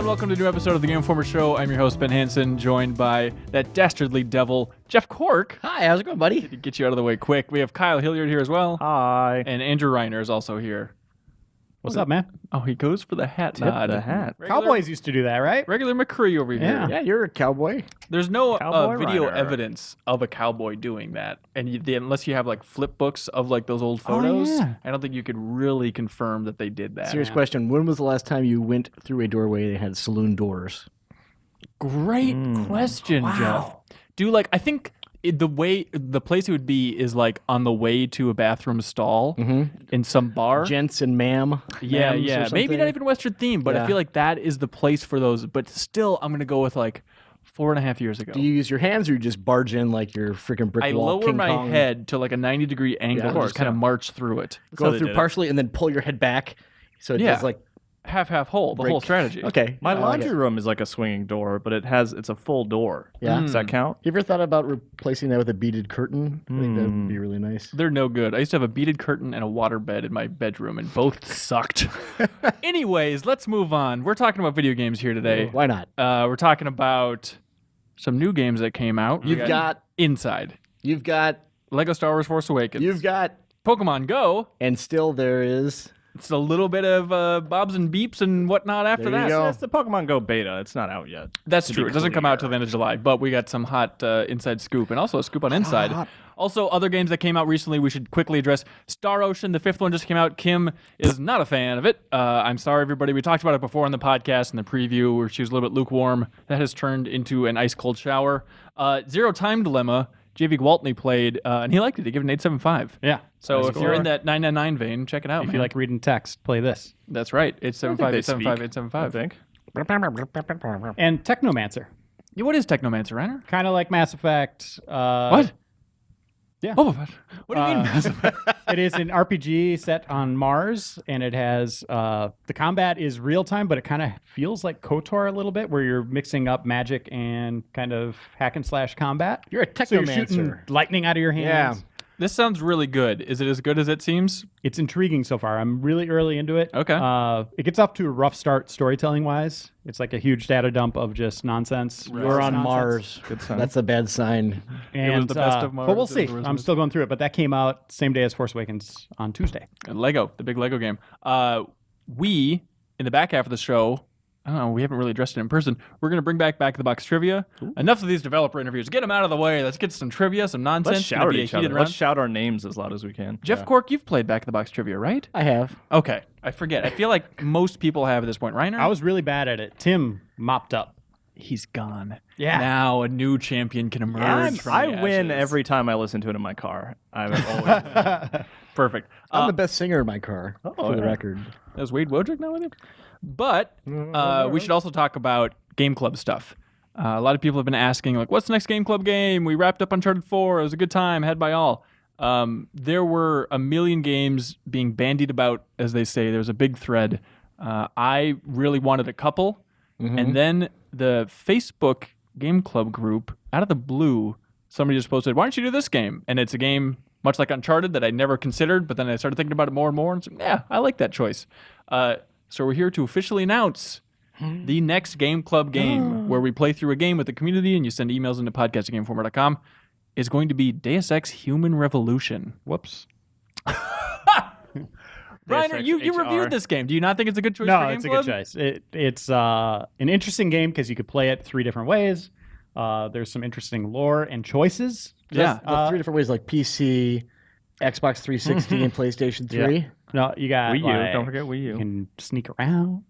welcome to a new episode of the Game Informer Show. I'm your host, Ben Hanson, joined by that dastardly devil, Jeff Cork. Hi, how's it going, buddy? To get you out of the way quick, we have Kyle Hilliard here as well. Hi. And Andrew Reiner is also here. What's up, man? Oh, he goes for the hat nod. The hat. Cowboys used to do that, right? Regular McCree over here. Yeah, you're a cowboy. There's no Cowboy video Reiner. evidence of a cowboy doing that. And unless you have like flip books of like those old photos, yeah. I don't think you could really confirm that they did that. Serious question. When was the last time you went through a doorway that had saloon doors? Great question, Jeff. I think the place it would be is like on the way to a bathroom stall in some bar. Gents and ma'am. Yeah. Ma'ams or Maybe not something? even Western theme, but I Yeah. feel like that is the place for those. But still, I'm going to go with like 4.5 years ago. Do you use your hands or you just barge in like your freaking brick I wall? lower King my Kong? head to like a 90-degree angle and just kind of march through it. how Go they through did it. partially and then pull your head back. So it Yeah. does like Half hole, the whole break. strategy. Okay. My I like laundry it. room is like a swinging door, but it's a full door. Yeah. Does that count? You ever thought about replacing that with a beaded curtain? I think that would be really nice. They're no good. I used to have a beaded curtain and a water bed in my bedroom, and both sucked. Anyways, let's move on. We're talking about video games here today. Why not? We're talking about some new games that came out. You've got Inside, You've got Lego Star Wars Force Awakens. You've got Pokemon Go. and still there is It's a little bit of bobs and beeps and whatnot after There you that. go. It's the Pokemon Go beta. It's not out yet. That's To true. be It doesn't come out clear. till the end of July, but we got some hot inside scoop and also a scoop on Inside. Also, other games that came out recently we should quickly address. Star Ocean, the 5th one just came out. Kim is not a fan of it. I'm sorry, everybody. We talked about it before on the podcast in the preview where she was a little bit lukewarm. That has turned into an ice-cold shower. Zero Time Dilemma, JV Gwaltney played, and he liked it. He gave it an 8.75. Yeah. So Nice if score. you're in that 999 vein, check it out, If man. you like reading text, play this. That's right. 875, they speak, 875, 875. I think. And Technomancer. Yeah, what is Technomancer, Reiner? Kind of like Mass Effect. What? Yeah. Boba Fett. What do you mean, Mass Effect? It is an RPG set on Mars, and it has the combat is real time, but it kind of feels like KOTOR a little bit, where you're mixing up magic and kind of hack and slash combat. you're a So you're shooting technomancer. lightning out of your hands. Yeah. This sounds really good. Is it as good as it seems? It's intriguing so far. I'm really early into it. Okay. It gets off to a rough start storytelling wise. It's like a huge data dump of just nonsense. You're on Nonsense. Mars. Good sign. That's a bad sign. And, It was the best of Mars, But we'll it was see. the worst I'm of still going through it, but that came out same day as Force Awakens on Tuesday. Lego, the big Lego game. We, in the back half of the show, I don't know, we haven't really addressed it in person. We're going to bring back the box trivia. Enough of these developer interviews. Get them out of the way. Let's get some trivia, some nonsense. Let's It's gonna shout at be a each heated other. run. Let's shout our names as loud as we can. Jeff Cork, you've played back the box trivia, right? I have. Okay. I forget. I feel like most people have at this point. Reiner? I was really bad at it. Tim mopped up. He's gone. Yeah. Now a new champion can emerge from I the win ashes. every time I listen to it in my car. I'm always Perfect. I'm the best singer in my car, for the yeah. record. Is Wade Wojcik now with him? But we should also talk about Game Club stuff. A lot of people have been asking, like, what's the next Game Club game? We wrapped up Uncharted 4. It was a good time, had by all. There were a million games being bandied about, as they say. There was a big thread. I really wanted a couple. And then the Facebook Game Club group, out of the blue, somebody just posted, why don't you do this game? And it's a game much like Uncharted that I never considered, but then I started thinking about it more and more, and said, yeah, I like that choice. So we're here to officially announce the next Game Club game, where we play through a game with the community, and you send emails into podcast@gameinformer.com. Is going to be Deus Ex Human Revolution. Whoops. Reiner, you reviewed this game. Do you not think it's a good choice for No, Game it's a Club? good choice. It's an interesting game because you could play it 3 different ways. There's some interesting lore and choices. Yeah. The 3 different ways, like PC, Xbox 360, and PlayStation 3. No, you got Wii U. like, Don't forget Wii U. You can sneak around.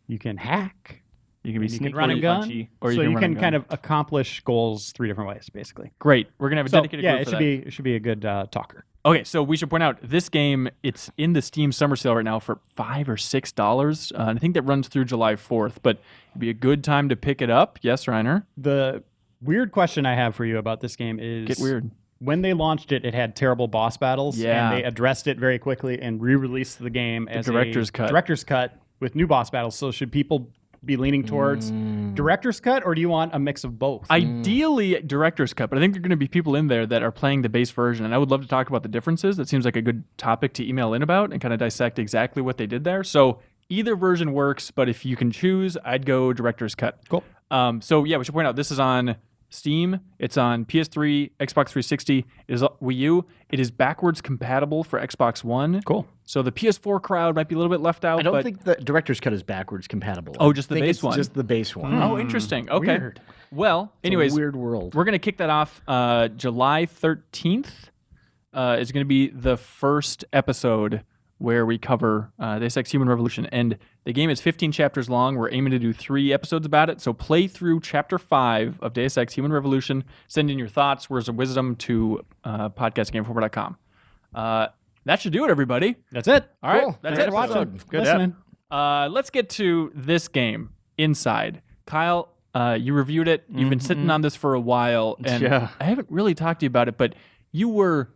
You can hack. You can be You can sneaky run and gun. punchy. Or so you you can run can and kind gun. of accomplish goals 3 different ways, basically. Great. We're going to have a So dedicated yeah, group it for should that. be it should be a good talker. Okay, so we should point out this game, it's in the Steam summer sale right now for $5 or $6. And I think that runs through July 4th, but it'd be a good time to pick it up. Yes, Reiner? The weird question I have for you about this game is Get weird. When they launched it, it had terrible boss battles, Yeah. and they addressed it very quickly and re-released the game as director's cut. Director's cut with new boss battles. So should people be leaning towards director's cut, or do you want a mix of both? Ideally, director's cut, but I think there are going to be people in there that are playing the base version, and I would love to talk about the differences. That seems like a good topic to email in about and kind of dissect exactly what they did there. So either version works, but if you can choose, I'd go director's cut. Cool. So yeah, we should point out this is on Steam. It's on PS3, Xbox 360. It is Wii U. It is backwards compatible for Xbox One. Cool. So the PS4 crowd might be a little bit left out. I don't but... think the director's cut is backwards compatible. Oh, just the I think base it's one. Just the base one. Oh, interesting. Okay. Weird. Well, It's anyways, a weird world. we're gonna kick that off July 13th. Is going to be the first episode where we cover Deus Ex Human Revolution. And the game is 15 chapters long. We're aiming to do 3 episodes about it. So play through Chapter 5 of Deus Ex Human Revolution. Send in your thoughts, words of wisdom to podcastgameinformer.com. That should do it, everybody. That's it. All right. Cool. That's Thanks it. for watching. Good Listening. Let's get to this game, Inside. Kyle, you reviewed it. You've been sitting on this for a while. And Yeah. I haven't really talked to you about it, but you were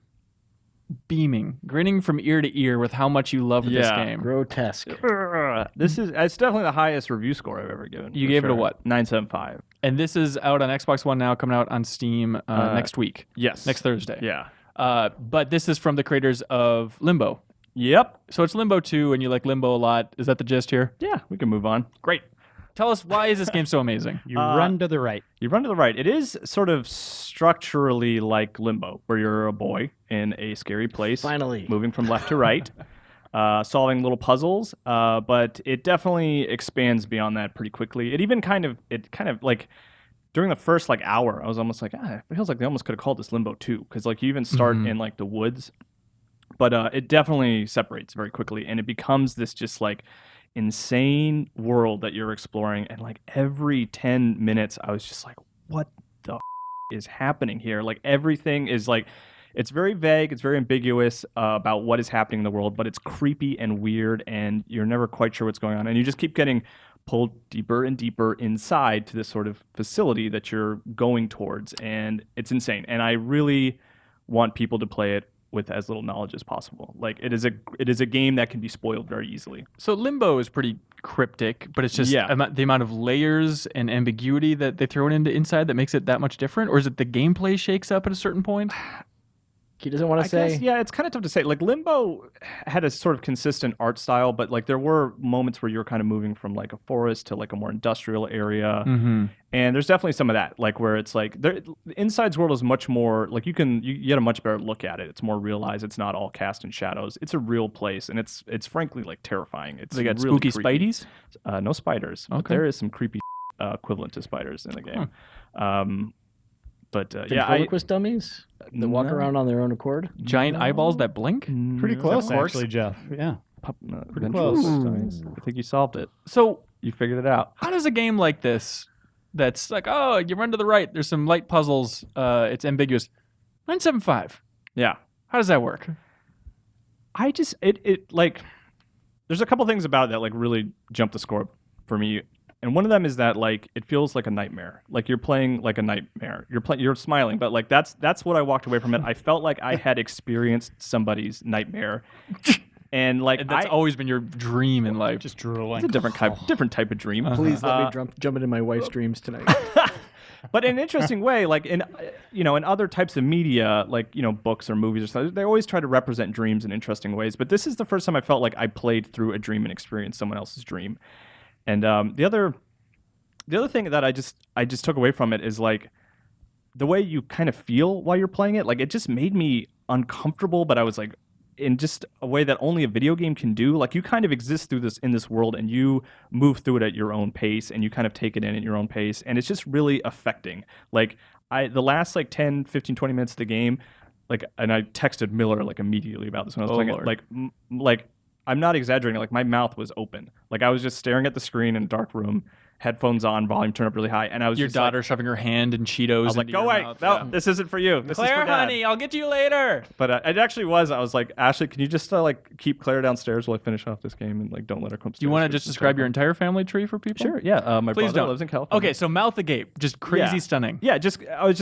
beaming, grinning from ear to ear with how much you loved this Yeah. game. Grotesque. It's definitely the highest review score I've ever given. You for gave it a sure. what? 9.75. And this is out on Xbox One now, coming out on Steam next week, Yes. next Thursday. Yeah. But this is from the creators of Limbo. Yep. So it's Limbo 2, and you like Limbo a lot. Is that the gist here? Yeah, we can move on. Great. Tell us, why is this game so amazing? You run to the right. You run to the right. It is sort of structurally like Limbo, where you're a boy in a scary place, Finally. moving from left to right, solving little puzzles. But it definitely expands beyond that pretty quickly. It kind of like during the first like hour, I was almost like, it feels like they almost could have called this Limbo 2, because like you even start in like the woods. But it definitely separates very quickly, and it becomes this just like insane world that you're exploring. And like every 10 minutes I was just like, what the is happening here? Like everything is like, it's very vague, it's very ambiguous about what is happening in the world, but it's creepy and weird, and you're never quite sure what's going on, and you just keep getting pulled deeper and deeper inside to this sort of facility that you're going towards, and it's insane. And I really want people to play it with as little knowledge as possible. Like it is a game that can be spoiled very easily. So Limbo is pretty cryptic, but it's just Yeah. the amount of layers and ambiguity that they throw into Inside that makes it that much different? Or is it the gameplay shakes up at a certain point? He doesn't want to say. guess, yeah, it's kind of tough to say. Like Limbo had a sort of consistent art style, but like there were moments where you were kind of moving from like a forest to like a more industrial area. Mm-hmm. And there's definitely some of that, like where it's like Inside's world is much more like you get a much better look at it. It's more realized. It's not all cast in shadows. It's a real place, and it's frankly like terrifying. It's They got really spooky creepy. Spideys? No spiders. But Okay. there is some creepy equivalent to spiders in the game. But yeah, Ventriloquist dummies that walk No. around on their own accord. Giant eyeballs that blink? Pretty No. close, course. actually, Jeff. Yeah. Pretty close. I think you solved it. So You figured it out. how does a game like this, that's like, oh, you run to the right, there's some light puzzles, it's ambiguous, 975? Yeah. How does that work? I just it like there's a couple things about it that like really jump the score for me. And one of them is that like it feels like a nightmare. Like you're playing like a nightmare. You're smiling, but like that's what I walked away from it. I felt like I had experienced somebody's nightmare. And like That's always been your dream in life. Just drooling. it's a different type of dream. Please let me jump into my wife's dreams tonight. But in an interesting way, like in other types of media, like books or movies or something, they always try to represent dreams in interesting ways. But this is the first time I felt like I played through a dream and experienced someone else's dream. And the other thing that I just took away from it is like the way you kind of feel while you're playing it. Like it just made me uncomfortable, but I was like in just a way that only a video game can do. Like you kind of exist in this world, and you move through it at your own pace, and you kind of take it in at your own pace, and it's just really affecting. Like the last like 10, 15, 20 minutes of the game, like, and I texted Miller like immediately about this when I was playing Lord. it. Like I'm not exaggerating. Like my mouth was open. Like I was just staring at the screen in a dark room, headphones on, volume turned up really high, and I was Your just like, daughter shoving her hand in Cheetos. I was like, into go your away. mouth. No, Yeah. this isn't for you. This is Claire, for Dad. honey, I'll get to you later. But it actually was. I was like, Ashley, can you just like keep Claire downstairs while I finish off this game, and like don't let her come upstairs? Do you want to for just this describe your time? entire family tree for people? Sure. Yeah. My Please brother don't. lives in California. Okay, so mouth agape, just crazy Yeah. stunning. Yeah,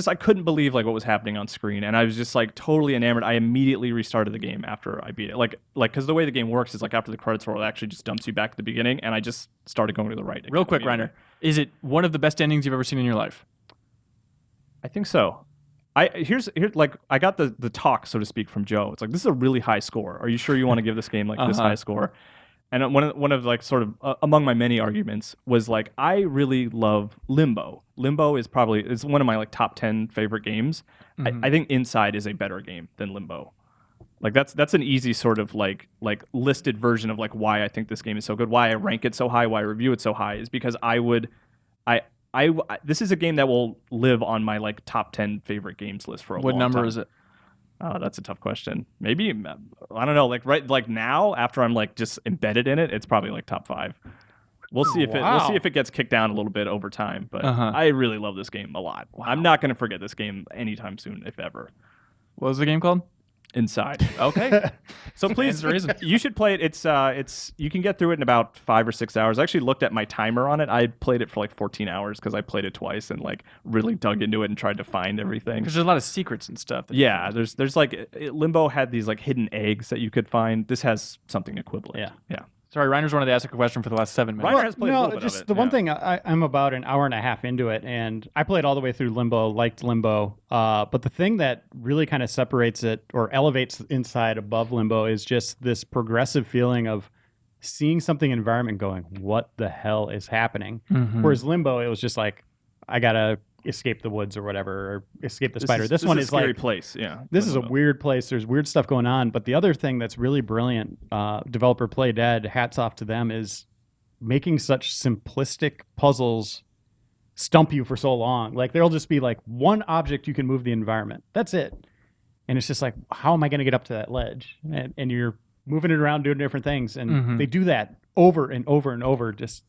I couldn't believe like what was happening on screen, and I was just like totally enamored. I immediately restarted the game after I beat it, like because the way the game works is like after the credits roll, it actually just dumps you back to the beginning, and I just started going to the right. Real again quick, immediately. Reiner, is it one of the best endings you've ever seen in your life? I think so. Here's like I got the talk, so to speak, from Joe. It's like, this is a really high score. Are you sure you want to give this game like this high score? And one of like sort of among my many arguments was like I really love Limbo. Limbo is one of my like top 10 favorite games. I think Inside is a better game than Limbo. Like that's an easy sort of like listed version of like why I think this game is so good, why I rank it so high, why I review it so high is because this is a game that will live on my like top 10 favorite games list for a long time. What number is it? Oh, that's a tough question. Maybe I don't know. Like now, after I'm like just embedded in it, it's probably like top 5. We'll see if it gets kicked down a little bit over time. But I really love this game a lot. Wow. I'm not going to forget this game anytime soon, if ever. What was the game called? Inside. Okay. So please, you should play it. It's you can get through it in about 5 or 6 hours. I actually looked at my timer on it. I played it for like 14 hours because I played it twice and like really dug into it and tried to find everything. Because there's a lot of secrets and stuff. Yeah, there's like Limbo had these like hidden eggs that you could find. This has something equivalent. Yeah. Sorry, Reiner's wanted to ask a question for the last 7 minutes. Reiner has played a little bit of it. The one thing, I'm about an hour and a half into it, and I played all the way through Limbo, liked Limbo. But the thing that really kind of separates it or elevates Inside above Limbo is just this progressive feeling of seeing something in environment going, what the hell is happening? Whereas Limbo, it was just like, I got to escape the woods or whatever, or escape the spider. This one is a scary like place. Yeah, this is a weird place. There's weird stuff going on. But the other thing that's really brilliant, developer Playdead, hats off to them, is making such simplistic puzzles stump you for so long. Like there'll just be like one object you can move the environment. That's it. And it's just like, how am I going to get up to that ledge? And you're moving it around doing different things. And they do that over and over and over. Just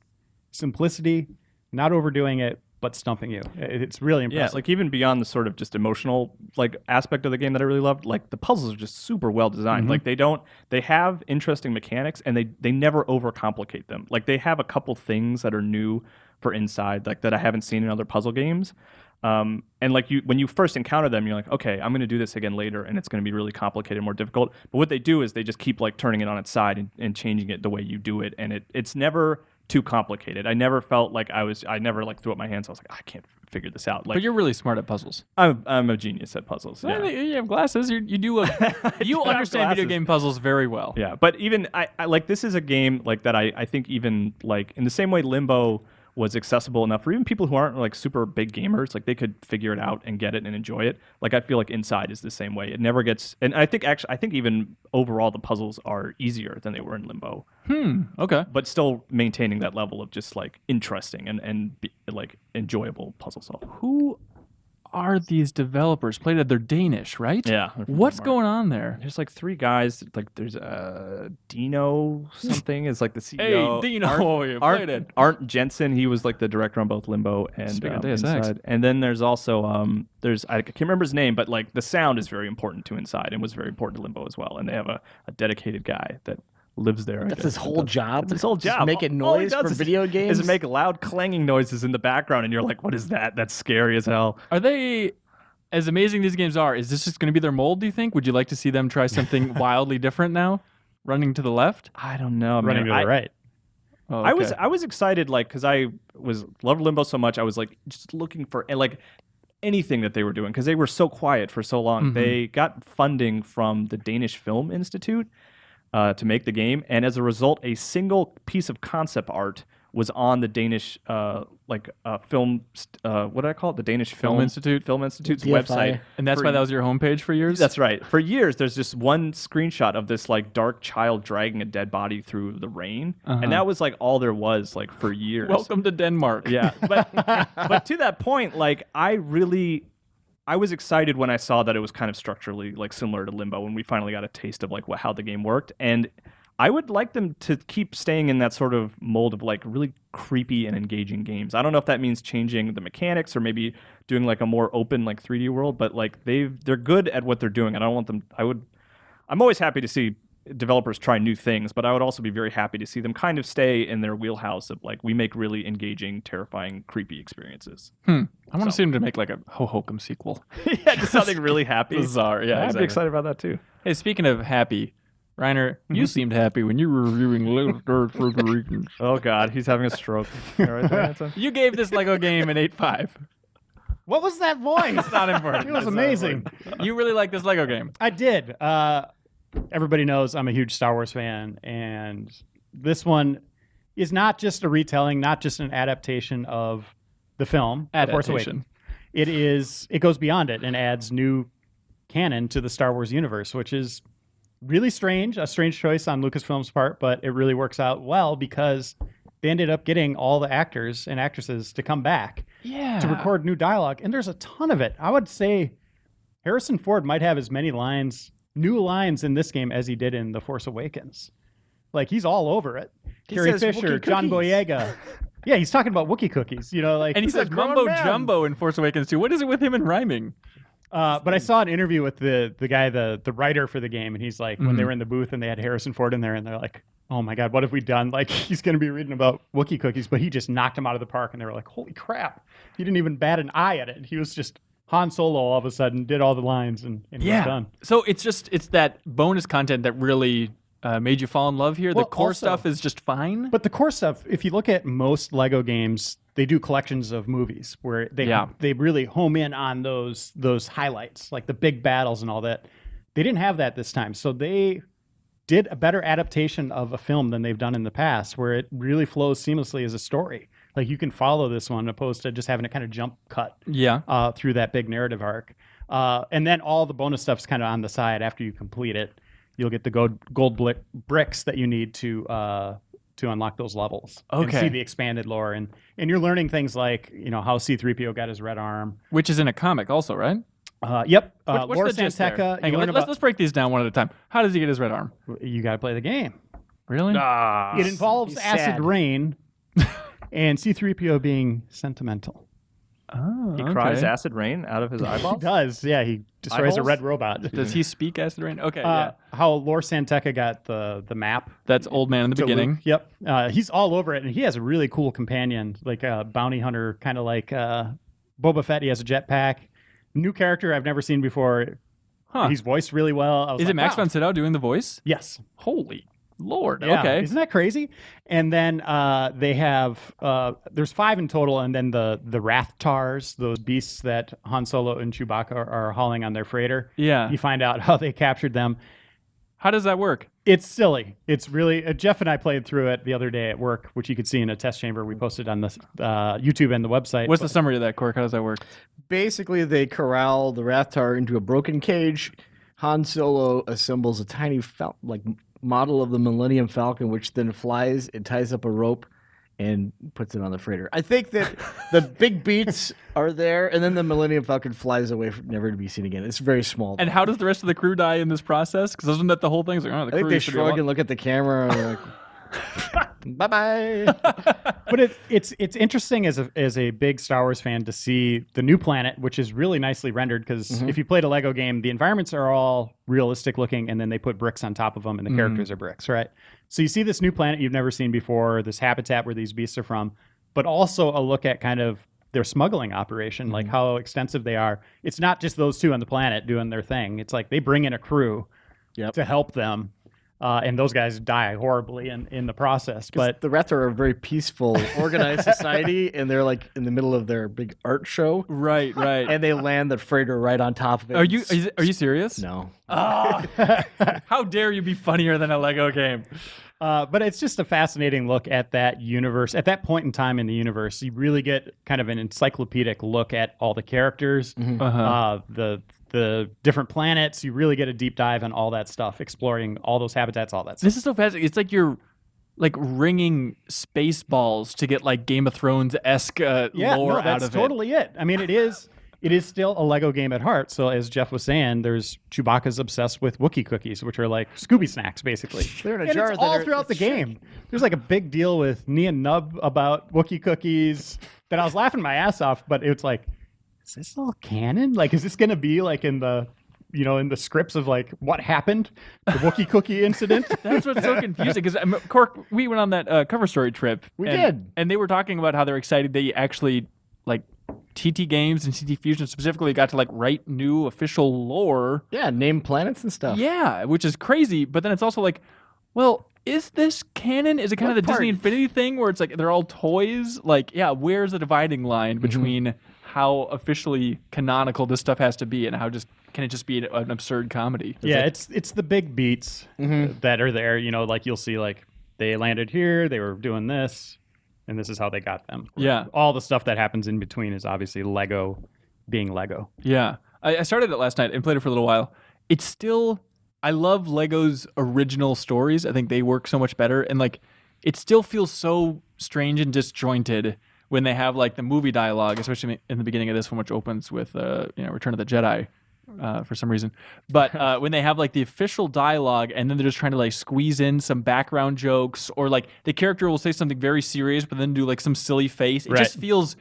simplicity, not overdoing it, but stumping you. It's really impressive. Yeah, like even beyond the sort of just emotional like aspect of the game that I really loved, like the puzzles are just super well designed. Like they have interesting mechanics and they never overcomplicate them. Like they have a couple things that are new for Inside, like that I haven't seen in other puzzle games. And like when you first encounter them, you're like, okay, I'm going to do this again later, and it's going to be really complicated, more difficult. But what they do is they just keep like turning it on its side and changing it the way you do it, and it's never too complicated. I never felt like I never like threw up my hands. I was like, I can't figure this out. Like, but you're really smart at puzzles. I'm a genius at puzzles. Yeah. You have glasses. You you understand video game puzzles very well. Yeah, but even I like this is a game like that. I think even like in the same way Limbo was accessible enough for even people who aren't like super big gamers, like they could figure it out and get it and enjoy it. Like I feel like Inside is the same way. It never gets, and I think even overall the puzzles are easier than they were in Limbo. Okay. But still maintaining that level of just like interesting and like enjoyable puzzle solving. Who are these developers? Playdead, they're Danish, right? Yeah. What's going on there? There's like 3 guys. Like there's Dino something is like the CEO. Hey, Dino, Arndt Jensen. He was like the director on both Limbo and Inside. And then there's also I can't remember his name, but like the sound is very important to Inside and was very important to Limbo as well. And they have a dedicated guy that lives there. That's his whole job. That's his whole job. Just making noise for video games. Is make loud clanging noises in the background, and you're like, "What is that? That's scary as hell." Are they as amazing these games are? Is this just going to be their mold? Do you think? Would you like to see them try something wildly different now? Running to the left? I don't know. Running to the right. Oh, okay. I was excited, like because I loved Limbo so much. I was like just looking for like anything that they were doing because they were so quiet for so long. They got funding from the Danish Film Institute to make the game, and as a result, a single piece of concept art was on the Danish film. What did I call it? The Danish Film Institute's DFI. website, And that's why that was your homepage for years? That's right. For years, there's just one screenshot of this like dark child dragging a dead body through the rain, and that was like all there was like for years. Welcome to Denmark. Yeah, but to that point, like I was excited when I saw that it was kind of structurally like similar to Limbo when we finally got a taste of like how the game worked, and I would like them to keep staying in that sort of mold of like really creepy and engaging games. I don't know if that means changing the mechanics or maybe doing like a more open like 3D world, but like they're good at what they're doing. And I don't want them. I'm always happy to see developers try new things, but I would also be very happy to see them kind of stay in their wheelhouse of like we make really engaging, terrifying, creepy experiences. I want to see them to make like a Ho-Hokum sequel. Yeah, just something really happy. Bizarre. Yeah, I'd be excited about that too. Hey, speaking of happy, Reiner, you seemed happy when you were reviewing Force Awakens. Oh God, he's having a stroke. Right there, Hanson? You gave this Lego game an 8.5. What was that voice? It's not important. It was amazing. You really like this Lego game. I did. Everybody knows I'm a huge Star Wars fan, and this one is not just a retelling, not just an adaptation of the film, The Force Awakens. It goes beyond it and adds new canon to the Star Wars universe, which is really strange, a strange choice on Lucasfilm's part, but it really works out well because they ended up getting all the actors and actresses to come back to record new dialogue, and there's a ton of it. I would say Harrison Ford might have as many new lines in this game as he did in The Force Awakens. Like, he's all over it. Carrie Fisher, John Boyega. Yeah, he's talking about Wookiee cookies, and he says mumbo jumbo in Force Awakens too. What is it with him and rhyming? But I saw an interview with the guy, the writer for the game, and he's like, when they were in the booth and they had Harrison Ford in there, and they're like, oh my God, what have we done? Like, he's going to be reading about Wookiee cookies, but he just knocked him out of the park, and they were like, holy crap. He didn't even bat an eye at it. He was just Han Solo all of a sudden, did all the lines, and he was done. So it's that bonus content that really made you fall in love here. Well, the core also, stuff is just fine. But the core stuff, if you look at most Lego games, they do collections of movies where they really home in on those highlights, like the big battles and all that. They didn't have that this time. So they did a better adaptation of a film than they've done in the past, where it really flows seamlessly as a story. Like, you can follow this one opposed to just having a kind of jump cut through that big narrative arc. And then all the bonus stuff's kind of on the side after you complete it. You'll get the gold bricks that you need to unlock those levels. And see the expanded lore. And you're learning things like, how C-3PO got his red arm. Which is in a comic also, right? Yep. What's Lore the gist there? Santeca. Hang on, let's break these down one at a time. How does he get his red arm? You got to play the game. Really? It involves acid rain and C-3PO being sentimental. Oh, He cries acid rain out of his He eyeballs? does, yeah. He destroys a red robot. Does he speak acid rain? Okay, yeah. How Lore Santeca got the map. That's Old Man in the to beginning. Luke. Yep. He's all over it, and he has a really cool companion, like a bounty hunter, kind of like Boba Fett. He has a jetpack. New character I've never seen before. Huh. He's voiced really well. Is it Max von Sydow doing the voice? Yes. Holy Lord. Yeah. Okay. Isn't that crazy? And then they have there's 5 in total, and then the Rathtars, those beasts that Han Solo and Chewbacca are hauling on their freighter. Yeah. You find out how they captured them. How does that work? It's silly. It's really Jeff and I played through it the other day at work, which you could see in a test chamber we posted on the YouTube and the website. What's the summary of that, Cork? How does that work? Basically, they corral the Rathtar into a broken cage. Han Solo assembles a tiny model of the Millennium Falcon, which then flies and ties up a rope and puts it on the freighter. I think that the big beats are there, and then the Millennium Falcon flies away, never to be seen again. It's very small. And how does the rest of the crew die in this process? Because isn't that the whole thing? It's like, the I crew think they used to be shrug and look at the camera and like, bye-bye. But it's interesting as a big Star Wars fan to see the new planet, which is really nicely rendered, because if you played a Lego game, the environments are all realistic looking, and then they put bricks on top of them, and the characters are bricks, right? So you see this new planet you've never seen before, this habitat where these beasts are from, but also a look at kind of their smuggling operation, like how extensive they are. It's not just those two on the planet doing their thing. It's like they bring in a crew to help them. And those guys die horribly in the process. But the Rathtar are a very peaceful, organized society, and they're like in the middle of their big art show. Right. And they land the freighter right on top of it. Are you serious? No. Oh, how dare you be funnier than a Lego game? But it's just a fascinating look at that universe. At that point in time in the universe, you really get kind of an encyclopedic look at all the characters, the different planets. You really get a deep dive on all that stuff, exploring all those habitats, all that stuff. This is so fascinating. It's like you're like ringing space balls to get like Game of Thrones-esque lore out of it. That's totally it. I mean, it is still a Lego game at heart. So as Jeff was saying, there's Chewbacca's obsessed with Wookiee cookies, which are like Scooby snacks, basically. They're in a and jar. It's all throughout the game. There's like a big deal with Nia Nub about Wookiee cookies that I was laughing my ass off, but it's like, is this all canon? Like, is this going to be like in the scripts of like what happened, the Wookiee cookie incident? That's what's so confusing. Because Cork, we went on that cover story trip. We did, and they were talking about how they're excited they actually like TT Games and CT Fusion specifically got to like write new official lore. Yeah, name planets and stuff. Yeah, which is crazy. But then it's also like, well, is this canon? Is it kind of the Disney Infinity thing where it's like they're all toys? Like, yeah, where's the dividing line between how officially canonical this stuff has to be and how can it just be an absurd comedy? It's the big beats that are there. Like you'll see like they landed here, they were doing this, and this is how they got them. Yeah. All the stuff that happens in between is obviously Lego being Lego. Yeah. I started it last night and played it for a little while. It's still, I love Lego's original stories. I think they work so much better. And like, it still feels so strange and disjointed when they have like the movie dialogue, especially in the beginning of this one, which opens with, Return of the Jedi. For some reason, but when they have like the official dialogue and then they're just trying to like squeeze in some background jokes, or like the character will say something very serious but then do like some silly face, it just feels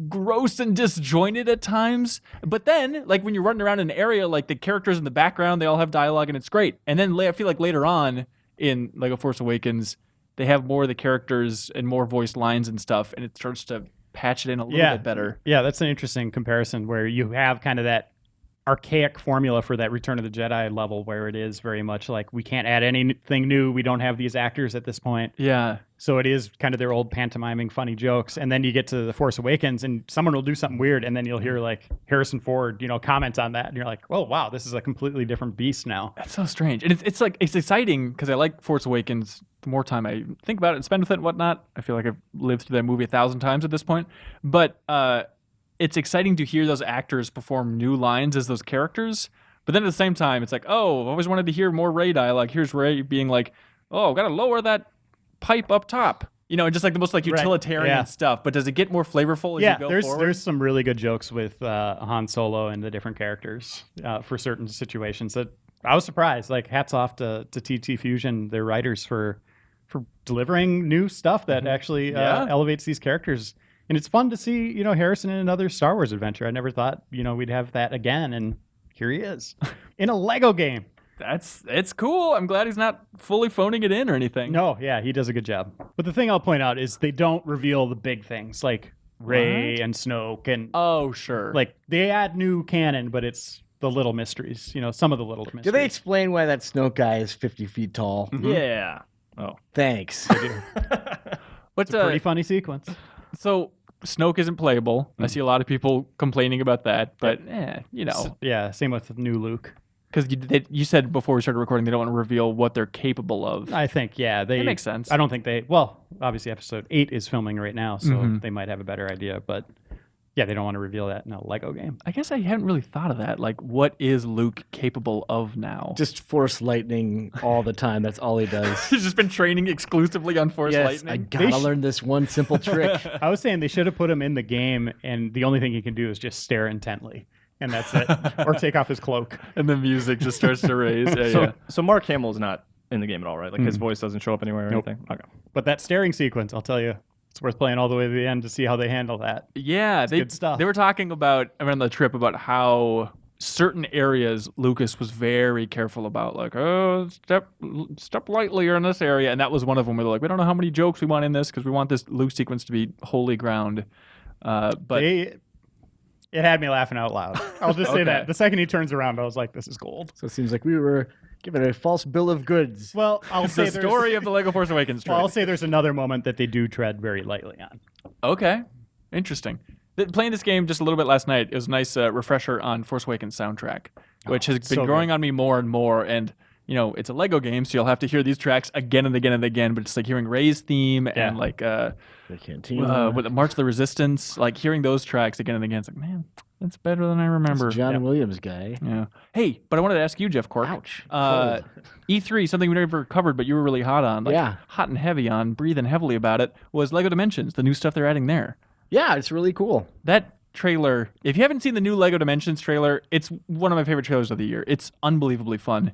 gross and disjointed at times. But then like when you're running around an area, like the characters in the background, they all have dialogue and it's great. And then I feel like later on in Lego Force Awakens, they have more of the characters and more voiced lines and stuff, and it starts to patch it in a little bit better. Yeah, that's an interesting comparison where you have kind of that archaic formula for that Return of the Jedi level where it is very much like we can't add anything new. We don't have these actors at this point. Yeah. So it is kind of their old pantomiming funny jokes. And then you get to The Force Awakens and someone will do something weird and then you'll hear like Harrison Ford, comment on that. And you're like, oh, wow, this is a completely different beast now. That's so strange. And it's like, it's exciting because I like Force Awakens. The more time I think about it and spend with it and whatnot, I feel like I've lived through that movie 1,000 times at this point. But, it's exciting to hear those actors perform new lines as those characters. But then at the same time, it's like, oh, I've always wanted to hear more Rey dialogue. Here's Rey being like, oh, got to lower that pipe up top. Just like the most like utilitarian stuff. But does it get more flavorful as you go forward? There's some really good jokes with Han Solo and the different characters for certain situations that I was surprised. Like hats off to TT Fusion, their writers for delivering new stuff that actually elevates these characters. And it's fun to see, Harrison in another Star Wars adventure. I never thought, we'd have that again. And here he is in a Lego game. It's cool. I'm glad he's not fully phoning it in or anything. No, yeah, he does a good job. But the thing I'll point out is they don't reveal the big things like Rey and Snoke. And oh, sure. Like they add new canon, but it's the little mysteries, some of the little mysteries. Do they explain why that Snoke guy is 50 feet tall? Mm-hmm. Yeah. Oh. Thanks. It's a pretty funny sequence. So Snoke isn't playable. I see a lot of people complaining about that, but Yeah, same with new Luke. Because you said before we started recording they don't want to reveal what they're capable of. I think, that makes sense. I don't think obviously episode 8 is filming right now, so they might have a better idea, but yeah, they don't want to reveal that in a Lego game. I guess I hadn't really thought of that. Like, what is Luke capable of now? Just Force lightning all the time. That's all he does. He's just been training exclusively on Force lightning. I gotta learn this one simple trick. I was saying they should have put him in the game, and the only thing he can do is just stare intently. And that's it. Or take off his cloak. And the music just starts to raise. So Mark Hamill's not in the game at all, right? Like his voice doesn't show up anywhere or anything? Okay. But that staring sequence, I'll tell you, it's worth playing all the way to the end to see how they handle that. Yeah. Good stuff. They were talking about, on the trip, about how certain areas Lucas was very careful about. Like, oh, step lightly in this area. And that was one of them where they're like, we don't know how many jokes we want in this because we want this Luke sequence to be holy ground. But it had me laughing out loud. I'll just say that. The second he turns around, I was like, this is gold. So it seems like we were given a false bill of goods. Well, I'll say the story of the Lego Force Awakens. Well, I'll say there's another moment that they do tread very lightly on. Okay. Interesting. Playing this game just a little bit last night, it was a nice refresher on Force Awakens soundtrack, which has been growing on me more and more. And, it's a Lego game, so you'll have to hear these tracks again and again and again. But it's like hearing Rey's theme and like the Cantina. with the March of the Resistance, like hearing those tracks again and again. It's like, man, that's better than I remember. It's John Williams guy. Yeah. Hey, but I wanted to ask you, Jeff Cork. Ouch. E3, something we never covered, but you were really hot on. Hot and heavy on, breathing heavily about it, was Lego Dimensions, the new stuff they're adding there. Yeah, it's really cool. That trailer, if you haven't seen the new Lego Dimensions trailer, it's one of my favorite trailers of the year. It's unbelievably fun.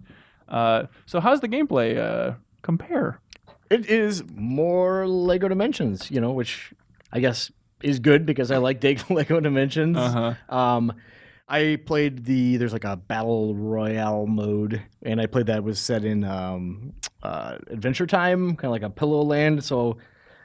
So how's the gameplay compare? It is more Lego Dimensions, which I guess is good because I like Lego Dimensions. I played there's like a battle royale mode, and I played that was set in Adventure Time, kind of like a Pillow Land. So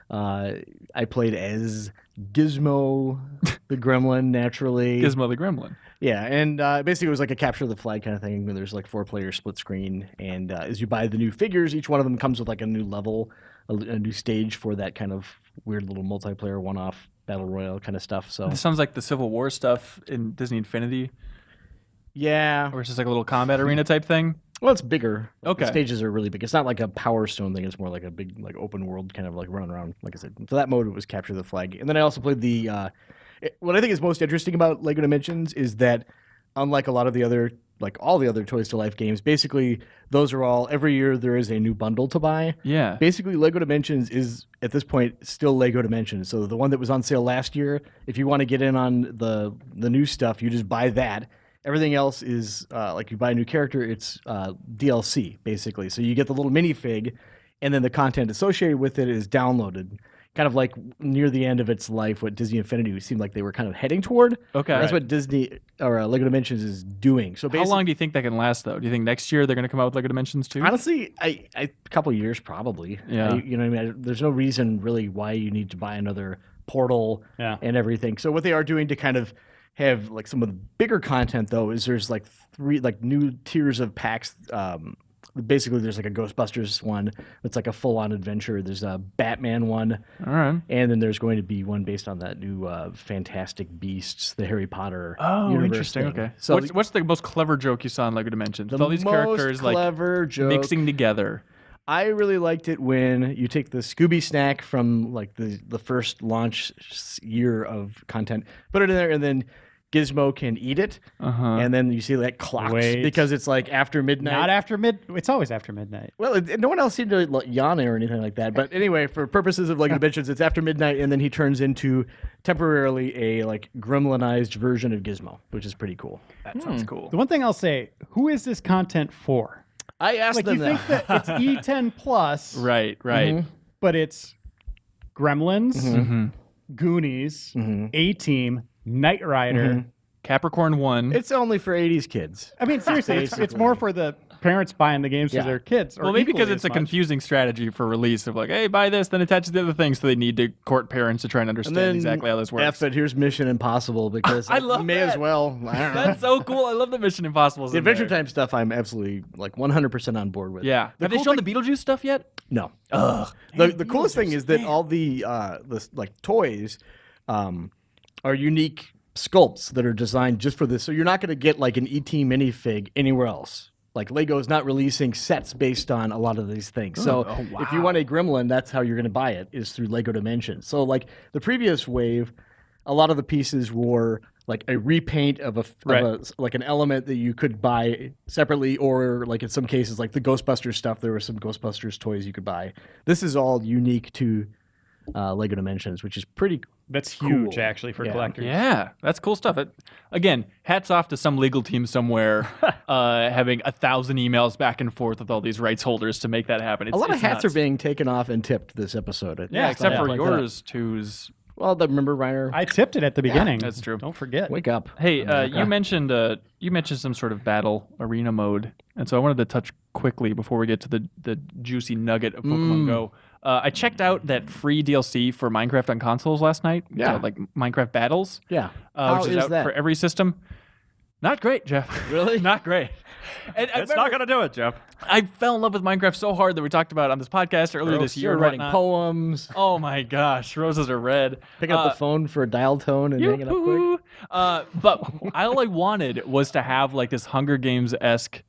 I played as Gizmo the Gremlin, naturally. Gizmo the Gremlin. Yeah, and basically it was like a capture the flag kind of thing where there's like 4-player split screen, and as you buy the new figures, each one of them comes with like a new level, a new stage for that kind of weird little multiplayer one-off battle royale kind of stuff. So this sounds like the Civil War stuff in Disney Infinity. Yeah. Or it's just like a little combat arena type thing. Well, it's bigger. Like, Okay. the stages are really big. It's not like a Power Stone thing. It's more like a big, like open world kind of like run around. Like I said, so that mode was capture the flag. And then I also played the. What I think is most interesting about Lego Dimensions is that, unlike a lot of the other, like all the other Toys to Life games, basically those are all every year there is a new bundle to buy. Yeah. Basically, Lego Dimensions is at this point still Lego Dimensions. So the one that was on sale last year, if you want to get in on the new stuff, you just buy that. Everything else is like you buy a new character, it's DLC basically. So you get the little minifig, and then the content associated with it is downloaded. Kind of like near the end of its life, what Disney Infinity seemed like they were kind of heading toward. Okay. That's what Disney or Lego Dimensions is doing. So How basically, long do you think that can last, though? Do you think next year they're going to come out with Lego Dimensions too? honestly, a couple years probably. Yeah. You know what I mean? There's no reason really why you need to buy another portal Yeah. and everything. So what they are doing to kind of have like some of the bigger content though is there's like 3 like new tiers of packs. Basically, there's like a Ghostbusters one that's like a full-on adventure. There's a Batman one, All right. and then there's going to be one based on that new Fantastic Beasts, the Harry Potter. Oh, universe interesting. thing. Okay. So What's the most clever joke you saw in Lego Dimensions? the With all these most characters like clever joke. mixing together. I really liked it when you take the Scooby snack from like the first launch year of content, put it in there, and then Gizmo can eat it, and then you see that clocks Wait. because it's like after midnight. Not after it's always after midnight. Well, no one else seemed to like, yawn or anything like that. But anyway, for purposes of Lego Dimensions, it's after midnight, and then he turns into temporarily a like gremlinized version of Gizmo, which is pretty cool. That sounds cool. The one thing I'll say, who is this content for? I asked Like them you that. think that it's E10 plus, Right. but it's Gremlins, Mm-hmm. Goonies, A-Team, Knight Rider. Capricorn 1. It's only for 80s kids. I mean, seriously, it's Basically. more for the parents buying the games Yeah. for their kids. Or Well, maybe because equally it's as a much. confusing strategy for release of like, hey, buy this, then attach the other things, so they need to court parents to try and understand And then exactly how this works. F it, here's Mission Impossible because I love may that. as well. I don't know. That's so cool. I love the Mission Impossible. The Adventure Time stuff, I'm absolutely like 100% on board with. Yeah. Have they cool shown thing- the Beetlejuice stuff yet? No. Ugh. The coolest thing is that all the like toys are unique sculpts that are designed just for this. So you're not going to get like an ET minifig anywhere else. Like Lego's not releasing sets based on a lot of these things. So if you want a Gremlin, that's how you're going to buy it is through Lego Dimensions. So like the previous wave, a lot of the pieces were like a repaint of like an element that you could buy separately, or like in some cases like the Ghostbusters stuff, there were some Ghostbusters toys you could buy. This is all unique to Lego Dimensions, which is pretty That's huge, cool. actually, for Yeah. collectors. Yeah, that's cool stuff. Again, hats off to some legal team somewhere having 1,000 emails back and forth with all these rights holders to make that happen. a lot of it's hats nuts. are being taken off and tipped this episode. I think. Yeah, except for Like that. yours two's. Well, remember Reiner? I tipped it at the beginning. That's true. Don't forget. Wake up. Hey, you mentioned some sort of battle arena mode, and so I wanted to touch quickly before we get to the juicy nugget of Pokemon Go. I checked out that free DLC for Minecraft on consoles last night. Yeah. Like Minecraft Battles. Yeah. Which is out that? for every system. Not great, Jeff. Really? Not great. And I It's not remember- going to do it, Jeff. I fell in love with Minecraft so hard that we talked about it on this podcast earlier this year. You're and writing whatnot. poems, Oh my gosh, roses are red. pick up the phone for a dial tone and hang it up quick. Yoo-hoo. But all I wanted was to have like this Hunger Games-esque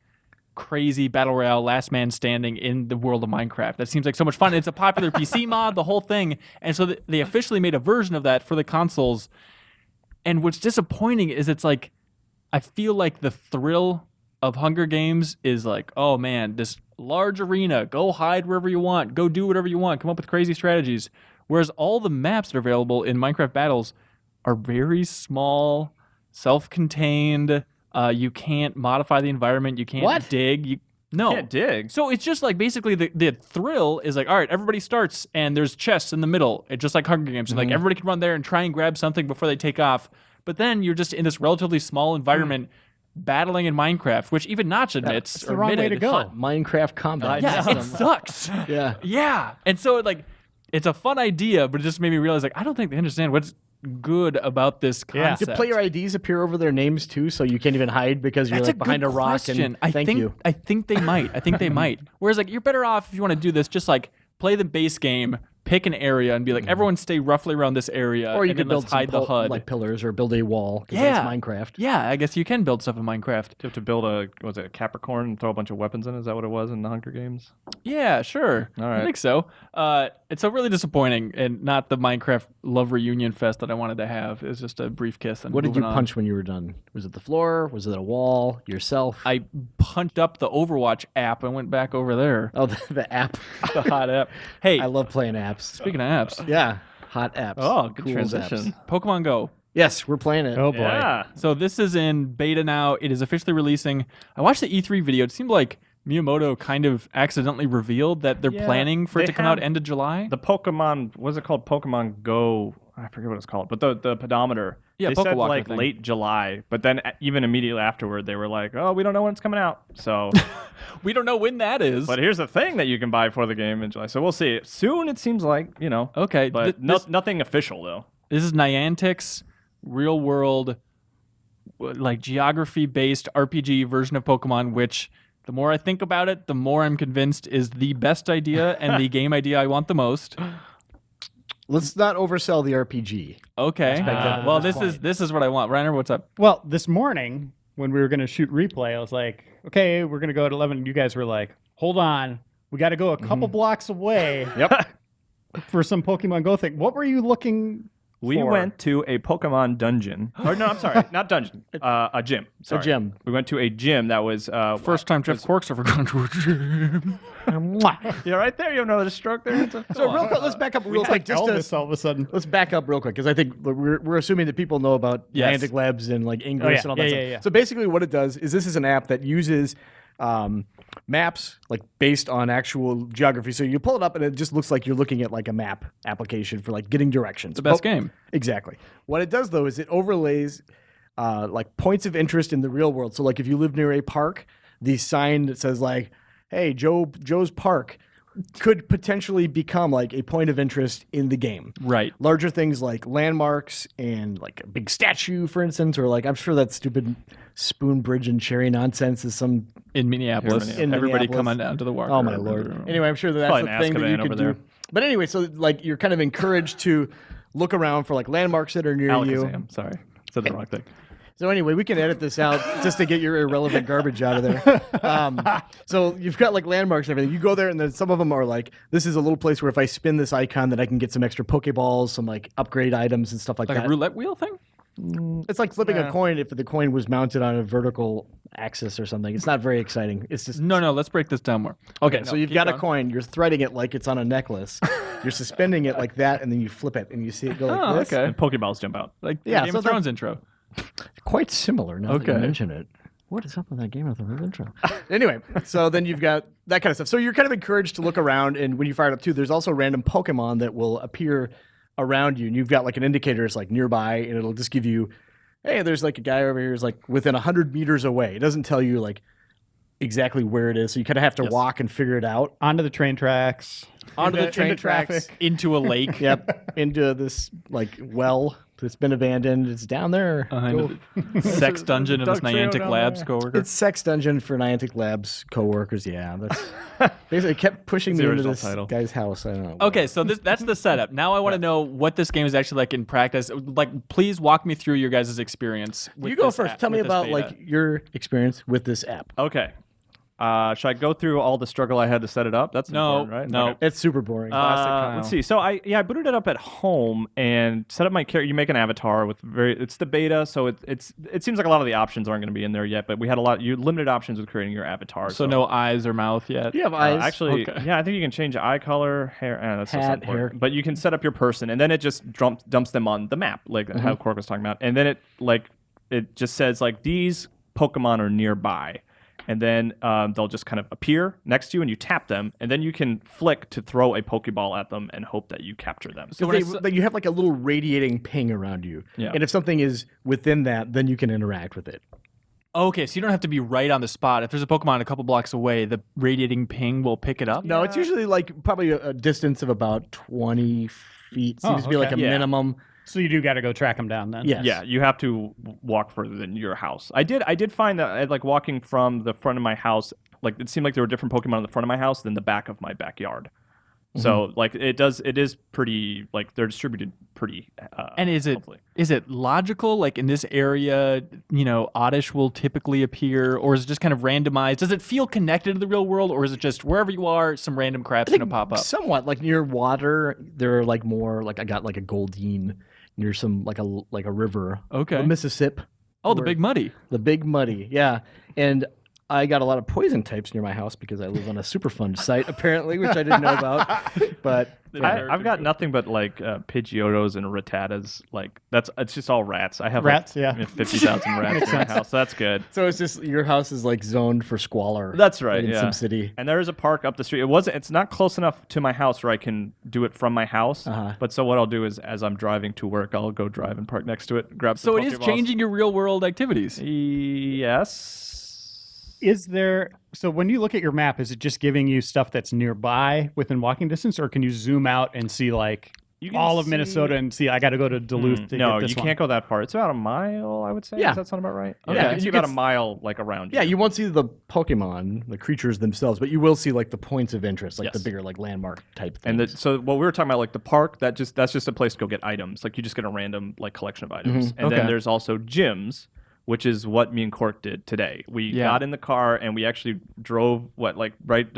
crazy battle royale last man standing in the world of Minecraft. That seems like so much fun. It's a popular PC mod, the whole thing. And so they officially made a version of that for the consoles. And what's disappointing is it's like, I feel like the thrill of Hunger Games is like, oh man, this large arena, go hide wherever you want, go do whatever you want, come up with crazy strategies. Whereas all the maps that are available in Minecraft Battles are very small, self-contained. You can't modify the environment. You can't What? dig. No. Can't dig. So it's just like basically the thrill is like, all right, everybody starts and there's chests in the middle. It's just like Hunger Games. And like everybody can run there and try and grab something before they take off. But then you're just in this relatively small environment battling in Minecraft, which even Notch admits. It's the wrong way to admitted, go. Hot Minecraft combat. Yeah, it system. sucks. Yeah. Yeah. And so like it's a fun idea, but it just made me realize like I don't think they understand what's good about this Yeah. concept. Do player IDs appear over their names too, so you can't even hide because you're That's like a behind good a rock? question. And thank you. I think they might. I think they might. Whereas like you're better off if you want to do this, just like play the base game, pick an area and be like, everyone stay roughly around this area, Or you and could then build let's hide the HUD. like pillars or build a wall. 'Cause Yeah. that's Minecraft. Yeah, I guess you can build stuff in Minecraft. Do you have to build a Capricorn and throw a bunch of weapons in? Is that what it was in the Hunger Games? Yeah, sure. All I right. think so. It's so really disappointing, and not the Minecraft love reunion fest that I wanted to have. It was just a brief kiss. And What did you moving on. punch when you were done? Was it the floor? Was it a wall? Yourself? I punched up the Overwatch app and went back over there. Oh, the app. The hot app. Hey, I love playing apps. speaking of apps, Yeah, hot apps. Oh, good Cool transition. apps. Pokemon Go. Yes, we're playing it. Oh boy. Yeah. So this is in beta now. It is officially releasing. I watched the E3 video. It seemed like Miyamoto kind of accidentally revealed that they're Yeah, planning for it they to come out have end of July. The Pokemon, what's it called? Pokemon Go. I forget what it's called, but the pedometer. Yeah, they said Pokewalker like thing. late July, but then even immediately afterward, they were like, "Oh, we don't know when it's coming out." So, We don't know when that is. but here's the thing that you can buy for the game in July. So we'll see. Soon, it seems like Okay, but nothing official though. This is Niantic's real world, like geography based RPG version of Pokemon, which the more I think about it, the more I'm convinced is the best idea and the game idea I want the most. Let's not oversell the RPG. Okay. that Well, at this this is what I want. Reiner, what's up? Well, this morning when we were going to shoot replay, I was like, okay, we're going to go at 11. You guys were like, hold on. We got to go a couple blocks away Yep. for some Pokemon Go thing. What were you looking We for? went to a Pokemon dungeon. Or no, I'm sorry, not dungeon. A gym. Sorry. gym. We went to a gym that was First time Jeff Cork's ever gone to a gym. You're right there. You have another stroke there. So real quick, let's back up real quick. Just Elvis to, all of a sudden. let's back up real quick because I think we're assuming that people know about Yes. Niantic Labs and like Ingress and all that stuff. yeah. So basically, what it does is this is an app that uses maps like based on actual geography. So you pull it up and it just looks like you're looking at like a map application for like getting directions. The best game. Exactly. What it does though is it overlays like points of interest in the real world. So like if you live near a park, the sign that says like, "Hey, Joe's Park," could potentially become like a point of interest in the game. Right. Larger things like landmarks and like a big statue, for instance, or like I'm sure that stupid Spoon Bridge and Cherry nonsense is some. In Minneapolis. In Everybody Minneapolis. come on down to the walker. Oh my lord! Anyway, I'm sure that's Probably the an thing that you Azkaban could over do. there. But anyway, so like you're kind of encouraged to look around for like landmarks that are near you. Alakazam. Sorry, said the wrong thing. So anyway, we can edit this out just to get your irrelevant garbage out of there. So you've got like landmarks and everything. You go there, and then some of them are like, this is a little place where if I spin this icon, that I can get some extra Pokeballs, some like upgrade items and stuff like Like that. a roulette wheel thing? It's like flipping Yeah. a coin if the coin was mounted on a vertical axis or something. It's not very exciting. It's just No, let's break this down more. okay. So you've keep got a going. coin. You're threading it like it's on a necklace. You're suspending it like that, and then you flip it, and you see it go like Oh, this. okay. And Pokeballs jump out. Like the Yeah, Game so of Thrones intro. Quite similar. Now that you Okay. mention it. What is up with that Game of Thrones intro? Anyway, so then you've got that kind of stuff. So you're kind of encouraged to look around, and when you fire it up too, there's also random Pokemon that will appear around you, and you've got like an indicator. It's like nearby, and it'll just give you, hey, there's like a guy over here who's like within 100 meters away. It doesn't tell you like exactly where it is, so you kind of have to walk and figure it out. Onto the train tracks. Onto the into train tracks. traffic. Into a lake. Yep, into this like well that's been abandoned. It's down there. Into the sex dungeon of this Dark Trio Niantic down Labs there. coworker. It's Sex Dungeon for Niantic Labs coworkers. Yeah, that's basically it kept pushing me the into original this title. guy's house. I don't know. Okay, so that's the setup. Now I want to know what this game is actually like in practice. Like, please walk me through your guys' experience. With You go this first. app- Tell me with this about beta. like your experience with this app. Okay. Should I go through all the struggle I had to set it up? That's No, important, right? no. Okay. It's super boring. Kyle. Let's see. So I booted it up at home and set up my character. You make an avatar with it's the beta, so it seems like a lot of the options aren't going to be in there yet. But we had limited options with creating your avatar. So no eyes or mouth yet. you have eyes. Actually, Okay. yeah, I think you can change eye color, hair, that's just Hat, important. hair. But you can set up your person, and then it just dumps them on the map, like how Cork was talking about. And then it just says like these Pokemon are nearby. And then they'll just kind of appear next to you, and you tap them, and then you can flick to throw a Pokeball at them and hope that you capture them. So when I Then you have like a little radiating ping around you. Yeah. And if something is within that, then you can interact with it. Okay, so you don't have to be right on the spot. If there's a Pokemon a couple blocks away, the radiating ping will pick it up. No, it's usually like probably a distance of about 20 feet. Seems to be okay. like a Yeah. minimum. So you do got to go track them down then. Yes. Yeah, you have to walk further than your house. I did find that like walking from the front of my house, like it seemed like there were different Pokemon in the front of my house than the back of my backyard. So like it is pretty like they're distributed pretty. And is it logical? Like in this area, Oddish will typically appear, or is it just kind of randomized? Does it feel connected to the real world, or is it just wherever you are, some random crap's gonna pop up? Somewhat, like near water, there are like more like I got like a Goldine near some like a river. Okay. The Mississippi. Oh, the Big Muddy. The Big Muddy, yeah. And I got a lot of poison types near my house because I live on a Superfund site, apparently, which I didn't know about. But I've got nothing but like Pidgeotos and Rattatas. Like it's just all rats. I have Rats, like, yeah. 50,000 rats in my house. So that's good. so it's just your house is like zoned for squalor. That's right. in Yeah. SimCity. And there is a park up the street. It's not close enough to my house where I can do it from my house. But so what I'll do is as I'm driving to work, I'll go drive and park next to it, grab some So it is Pokeballs. changing your real world activities. Yes. Is there, so when you look at your map, is it just giving you stuff that's nearby within walking distance, or can you zoom out and see like can all of see- Minnesota and see I got to go to Duluth to No, get this you one? can't go that far. It's about a mile, I would say. Yeah. Does that sound about right? Okay. Yeah, you can see You about can a mile like around you. Yeah, you won't see the Pokemon, the creatures themselves, but you will see like the points of interest, like the Yes. bigger like landmark type And things. so what we were talking about, like the park, that's just a place to go get items. Like you just get a random like collection of items. And Okay. then there's also gyms, which is what me and Cork did today. We got in the car and we actually drove there's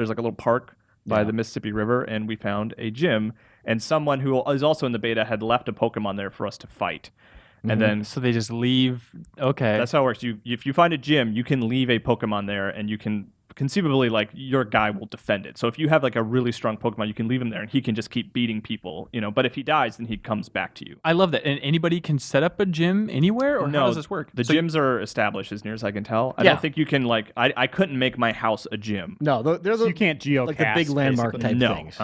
like a little park by the Mississippi River, and we found a gym. And someone who is also in the beta had left a Pokemon there for us to fight. And then So they just leave. Okay. that's how it works. If you find a gym, you can leave a Pokemon there, and you can conceivably like your guy will defend it. So if you have like a really strong Pokemon, you can leave him there, and he can just keep beating people. But if he dies, then he comes back to you. I love that. And anybody can set up a gym anywhere, or how does this work? The So gyms are established as near as I can tell. I Yeah. don't think you can like. I couldn't make my house a gym. No, they're the So you can't geocache. like the big landmark basically. type No. things.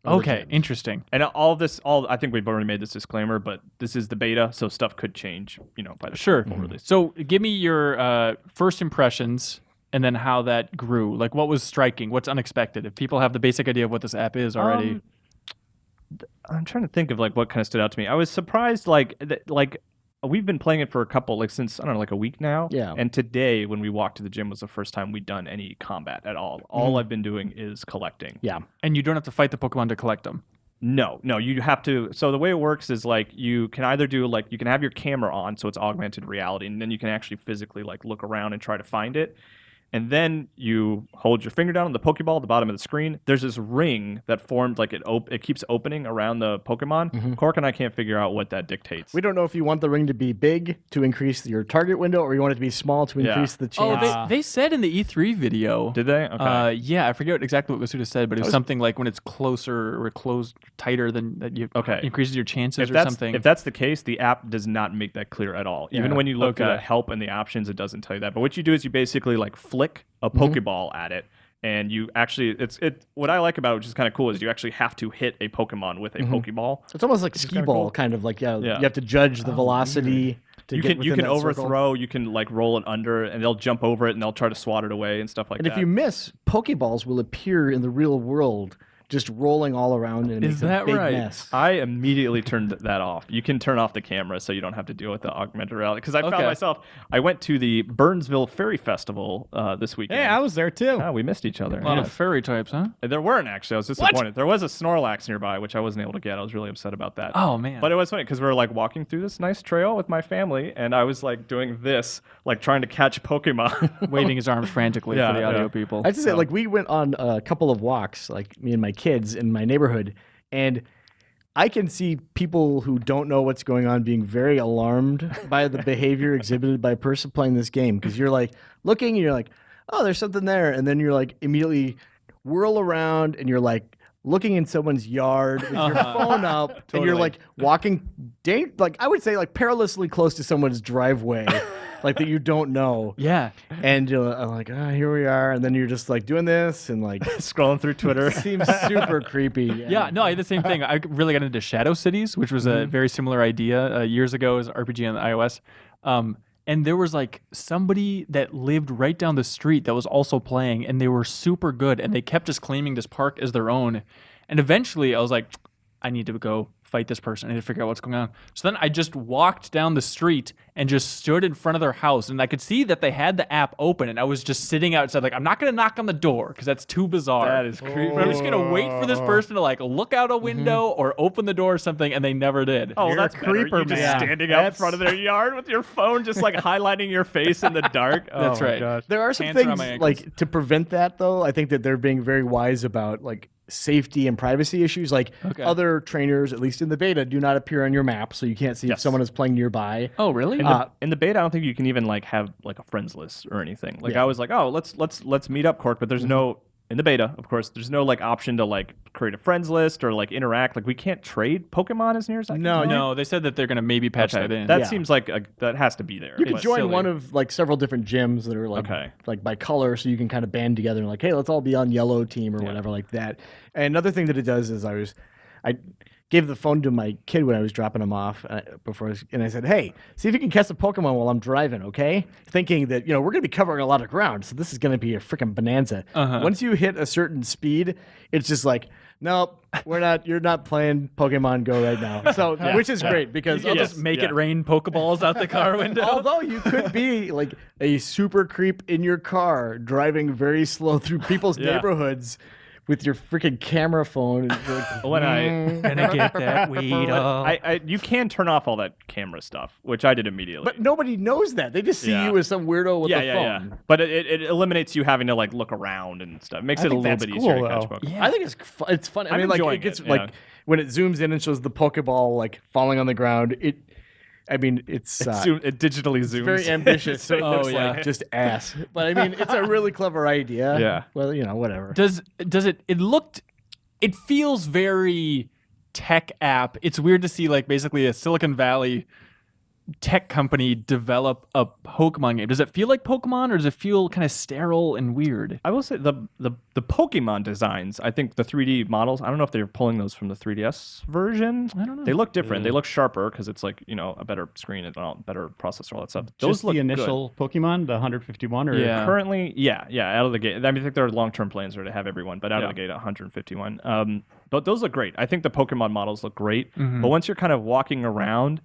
Okay, interesting. And I think we've already made this disclaimer, but this is the beta, so stuff could change. By the Sure. full release. So give me your first impressions and then how that grew. Like what was striking? What's unexpected? If people have the basic idea of what this app is already. I'm trying to think of like what kind of stood out to me. I was surprised like we've been playing it for a couple since I don't know like a week now. Yeah. And today when we walked to the gym was the first time we'd done any combat at all. All I've been doing is collecting. Yeah. And you don't have to fight the Pokemon to collect them. No, you have to. So the way it works is like you can either do like you can have your camera on, so it's augmented reality, and then you can actually physically like look around and try to find it. And then you hold your finger down on the Pokeball at the bottom of the screen. There's this ring that formed like it keeps opening around the Pokemon. Cork and I can't figure out what that dictates. We don't know if you want the ring to be big to increase your target window, or you want it to be small to increase the Oh, chance. they said in the E3 video. Did they? Okay. Yeah, I forget exactly what Masuda said, but it was something like when it's closer or closed tighter than that, you increases your chances or something. If that's the case, the app does not make that clear at all. Even when you look Okay. at the help and the options, it doesn't tell you that. But what you do is you basically like flick a Pokeball at it, and you actually what I like about it, which is kind of cool, is you actually have to hit a Pokemon with a Pokeball. It's almost like skee kinda ball, cool. kind of like you Yeah. have to judge the velocity. To You get can within that overthrow, circle. you can like roll it under, and they'll jump over it and they'll try to swat it away and stuff like And that. if you miss, Pokeballs will appear in the real world, just rolling all around, and it Is makes that a big right? mess. I immediately turned that off. You can turn off the camera so you don't have to deal with the augmented reality. Because I found Okay. myself, I went to the Burnsville Fairy Festival this weekend. Hey, I was there too. Ah, we missed each other. a lot Yeah. of fairy types, huh? There weren't actually. I was disappointed. There was a Snorlax nearby, which I wasn't able to get. I was really upset about that. Oh, man. But it was funny because we were like walking through this nice trail with my family, and I was like doing this, like trying to catch Pokemon. Waving his arms frantically Yeah, for the audio yeah. people. I have to say, like, we went on a couple of walks, like me and my kids in my neighborhood, and I can see people who don't know what's going on being very alarmed by the behavior exhibited by a person playing this game, because you're like looking and you're like, oh, there's something there, and then you're like immediately whirl around and you're like looking in someone's yard with your phone up, and you're Totally. like walking, like I would say, like perilously close to someone's driveway, like that you don't know. Yeah. And I'm like, here we are. And then you're just like doing this and like Scrolling through Twitter. it seems super creepy. Yeah, no, I had the same thing. I really got into Shadow Cities, which was a very similar idea years ago as an RPG on the iOS. And there was like somebody that lived right down the street that was also playing, and they were super good, and they kept just claiming this park as their own. And eventually I was like, I need to go fight this person. I need to figure out what's going on. So then I just walked down the street and just stood in front of their house, and I could see that they had the app open, and I was just sitting outside like, I'm not going to knock on the door because that's too bizarre. That is creepy. But I'm just going to wait for this person to like look out a window or open the door or something, and they never did. Oh, You're that's a creeper, You just man. standing out in front of their yard with your phone, just like highlighting your face in the dark. That's oh my right. Gosh. There are some Hands around things my ankles. like to prevent that, though. I think that they're being very wise about like safety and privacy issues. Like Okay. other trainers, at least in the beta, do not appear on your map, so you can't see if Yes. someone is playing nearby. Oh, really? In the beta, I don't think you can even like have like a friends list or anything. Like Yeah. I was like, oh, let's meet up, Cork, but there's no in the beta, of course, there's no like option to like create a friends list or like interact. Like we can't trade Pokemon as near as I can No, tell. No, they said that they're going to maybe patch that in. That Yeah. seems like that has to be there. You can But- join silly. one of like several different gyms that are like Okay. like by color, so you can kind of band together and like, hey, let's all be on yellow team or whatever like that. And another thing that it does is I gave the phone to my kid when I was dropping him off and I said, hey, see if you can catch a Pokemon while I'm driving, okay? Thinking that we're going to be covering a lot of ground, so this is going to be a freaking bonanza. Once you hit a certain speed, it's just like, nope, you're not playing Pokemon Go right now. So which is great because You'll Yes, just make yeah. it rain Pokeballs out the car window. although you could be like a super creep in your car driving very slow through people's Yeah. neighborhoods with your freaking camera phone. And like, When I Gonna get that weed off. you can turn off all that camera stuff, which I did immediately. but nobody knows that. They just see Yeah. you as some weirdo with a phone. But it eliminates you having to like look around and stuff. It makes I it a think little that's bit cool, easier to catch though. Pokemon. I think it's fun. I I'm mean, like enjoying it gets it, like yeah. when it zooms in and shows the Pokeball like falling on the ground. It's It digitally zooms. very ambitious. So it Oh, looks yeah. like just ass. But I mean, it's a really clever idea. Yeah. Well, whatever. Does it feels very tech app. It's weird to see like basically a Silicon Valley tech company develop a Pokemon game. Does it feel like Pokemon or does it feel kind of sterile and weird? I will say the Pokemon designs. I think the 3D models. I don't know if they're pulling those from the 3DS version. I don't know. They look different. They look sharper because it's like a better screen and better processor, all that stuff. Those Just look the good. initial Pokemon, the 151, or Yeah. Currently, yeah, out of the gate. I mean, I think their long-term plans are to have everyone, but out of the gate, 151. But those look great. I think the Pokemon models look great. But once you're kind of walking around,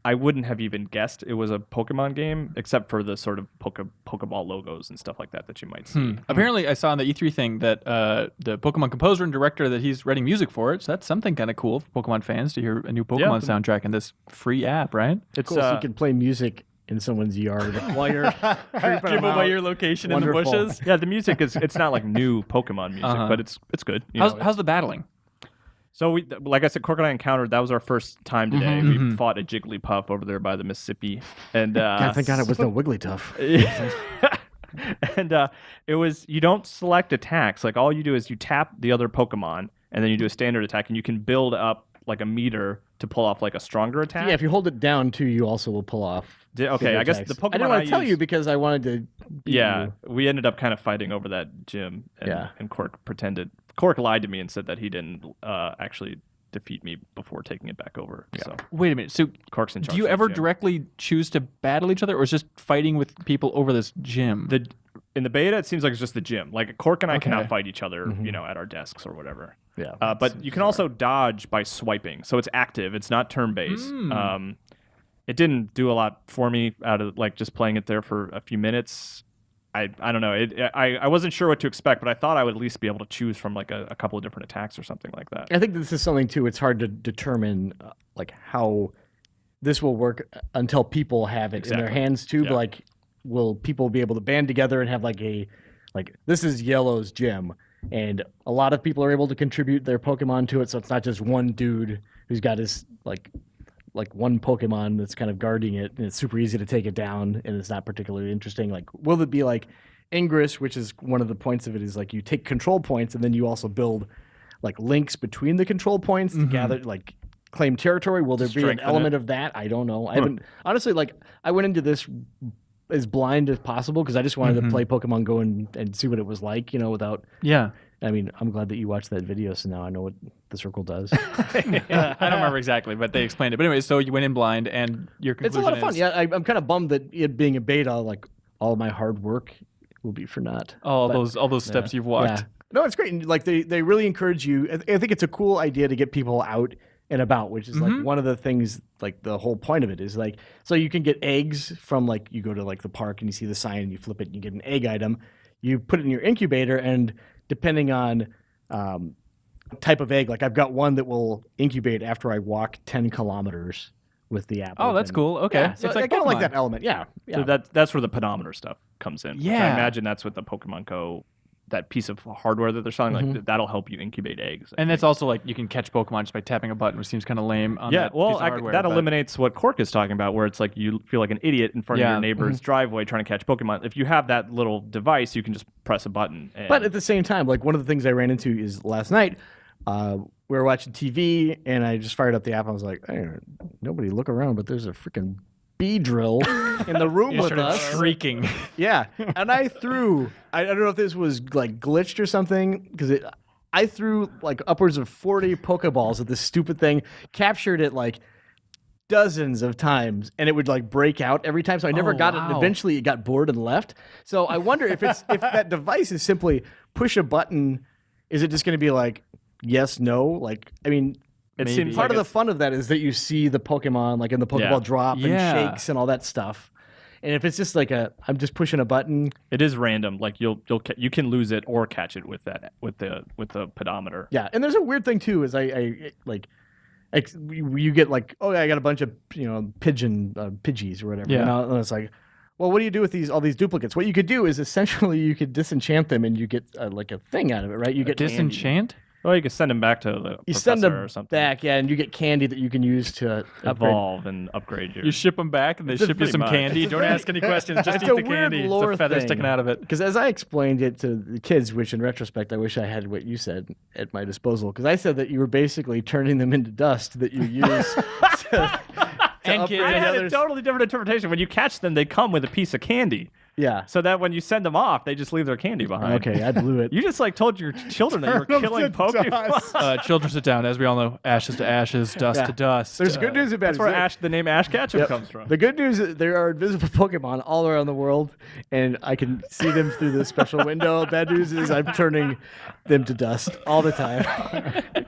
I wouldn't have even guessed it was a Pokemon game, except for the sort of Pokeball logos and stuff like that you might see. Apparently, I saw on the E3 thing that the Pokemon composer and director that he's writing music for it. So that's something kind of cool for Pokemon fans to hear a new Pokemon soundtrack in this free app, right? It's Cool. So you can play music in someone's yard while you're creeping Give them away out. your location Wonderful. in the bushes. yeah, the music it's not like new Pokemon music, but it's good. How's the battling? So we, like I said, Cork and I encountered. That was our first time today. We fought a Jigglypuff over there by the Mississippi, and God, thank God it was no Wigglytuff. and it was you don't select attacks. Like all you do is you tap the other Pokemon, and then you do a standard attack, and you can build up like a meter to pull off like a stronger attack. Yeah, if you hold it down too, you also will pull off. Okay, bigger I guess attacks. the Pokemon I didn't want I to tell used- you because I wanted to. beat Yeah, you. we ended up kind of fighting over that gym, and, Yeah. and Cork pretended. Cork lied to me and said that he didn't actually defeat me before taking it back over. So Wait a minute. So Cork's in charge. do you of that ever gym. directly choose to battle each other, or is just fighting with people over this gym? In the beta, it seems like it's just the gym. Like Cork and I Okay. cannot fight each other, at our desks or whatever. Yeah. But you can also dodge by swiping, so it's active. It's not turn-based. It didn't do a lot for me out of like just playing it there for a few minutes. I don't know. I wasn't sure what to expect, but I thought I would at least be able to choose from like a couple of different attacks or something like that. I think this is something too. It's hard to determine like how this will work until people have it in their Exactly. hands too. Yeah. But like, will people be able to band together and have like this is Yellow's gym, and a lot of people are able to contribute their Pokemon to it, so it's not just one dude who's got his like one Pokemon that's kind of guarding it, and it's super easy to take it down, and it's not particularly interesting. Like, will it be like Ingress, which is one of the points of it is like you take control points, and then you also build like links between the control points to gather like claim territory? Will there be an Strengthen element of that? I don't know. I haven't honestly like I went into this as blind as possible because I just wanted to play Pokemon Go and see what it was like, without. Yeah. I mean, I'm glad that you watched that video, so now I know what the circle does. I don't remember exactly, but they explained it. But anyway, so you went in blind, and your It's conclusion a lot of fun. is, Yeah, I'm kind of bummed that it being a beta, like all my hard work will be for naught. all But- those steps you've walked. Yeah. No, it's great. And like they really encourage you. I think it's a cool idea to get people out and about, which is like one of the things, like the whole point of it is like, so you can get eggs from like, you go to like the park and you see the sign and you flip it and you get an egg item. You put it in your incubator, and depending on type of egg, like I've got one that will incubate after I walk 10 kilometers with the app. Oh, that's cool. Okay. Yeah, so It's I like kind of like Pokemon. that element. Yeah. So that's where the pedometer stuff comes in. Yeah. I imagine that's what the Pokemon Go, that piece of hardware that they're selling, like that'll help you incubate eggs. And that's also like you can catch Pokemon just by tapping a button, which seems kind of lame. On Yeah, that well, piece of hardware, that but- eliminates what Cork is talking about, where it's like you feel like an idiot in front of Yeah. your neighbor's driveway trying to catch Pokemon. If you have that little device, you can just press a button. And But at the same time, like one of the things I ran into is last night, we were watching TV and I just fired up the app. I was like, hey, nobody look around, but there's a freaking bee drill in the room You with started us. shrieking. Yeah, and I threw. I don't know if this was like glitched or something because I threw like upwards of 40 Pokeballs at this stupid thing, captured it like dozens of times, and it would like break out every time. So I never got it. And wow. eventually, it got bored and left. So I wonder if if that device is simply push a button. Is it just going to be like yes, no? Like I mean. it Maybe. seems Part like of the fun of that is that you see the Pokemon like in the Pokeball Yeah. drop Yeah. and shakes and all that stuff. And if it's just like I'm just pushing a button. it is random. Like you can lose it or catch it with the pedometer. Yeah, and there's a weird thing too. Is you get like, oh yeah, I got a bunch of Pidgeys or whatever. Yeah. And it's like, well, what do you do with all these duplicates? What you could do is essentially you could disenchant them and you get like a thing out of it, right? You get candy. Disenchant? Well, you can send them back to the You professor send them or something. back, yeah, and you get candy that you can use to upgrade. Evolve and upgrade your. You ship them back and they It's a ship you pretty some much. candy. It's a Don't very- ask any questions. Just It's eat a the weird candy. It's lore the feather thing. sticking out of it. Because as I explained it to the kids, which in retrospect I wish I had what you said at my disposal, because I said that you were basically turning them into dust that you use to And upgrade kids, I had a others. totally different interpretation. When you catch them, they come with a piece of candy, Yeah. so that when you send them off, they just leave their candy behind. Okay, I blew it. You just like told your children that you were killing Pokemon. children sit down. As we all know, ashes to ashes, dust Yeah. to dust. There's good news and bad That's news. where the name Ash Ketchum comes from. The good news is there are invisible Pokemon all around the world, and I can see them through the special window. Bad news is I'm turning them to dust all the time.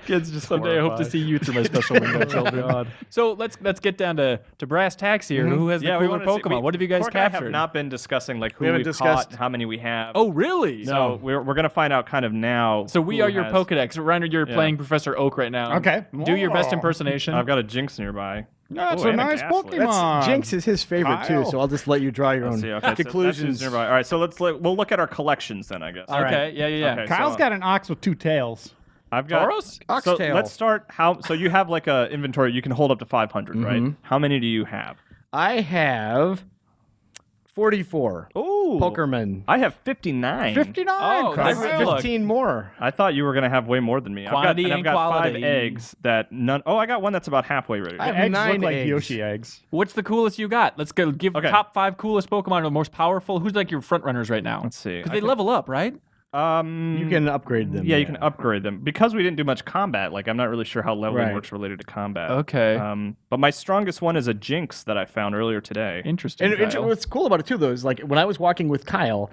Kids, just someday I hope to see you through my special window, children. So let's get down to brass tacks here. Who has the we cooler wanna see- Pokemon? What have you guys Cork and I captured? have not been discussing like who We haven't we've discussed- caught, how many we have. Oh, really? So we're gonna find out kind of now. So we who are your has- Pokedex. Reiner, you're playing Professor Oak right now. Okay. Do your best Whoa. impersonation. I've got a Jinx nearby. That's Oh, a and a nice Ghastly. Pokemon. Jinx is his favorite too, Kyle. so I'll just let you draw your Let's own see. Okay, so that's conclusions. who's nearby. All right, so we'll look at our collections then, I guess. All right. Okay, yeah. Okay. Kyle's so- got an ox with two tails. I've got Tauros? So Oxtail. let's start. So you have like a inventory. You can hold up to 500, right? How many do you have? I have 44 Ooh, Pokerman. I have 59. 59. Oh, Kyle. that's I have Look. 15 more. I thought you were gonna have way more than me. Quantity I've and got quality. 5 eggs that none. Oh, I got one that's about halfway ready. I have Eggs 9 look like eggs. Yoshi eggs. What's the coolest you got? Let's go give Okay. top 5 coolest Pokemon or the most powerful. Who's like your front runners right now? Let's see. Because I they can- level up, right? You can upgrade them. Yeah, you can upgrade them because we didn't do much combat. Like I'm not really sure how leveling Right. works related to combat. Okay. But my strongest one is a Jinx that I found earlier today. Interesting. And Kyle. what's cool about it too, though, is like when I was walking with Kyle,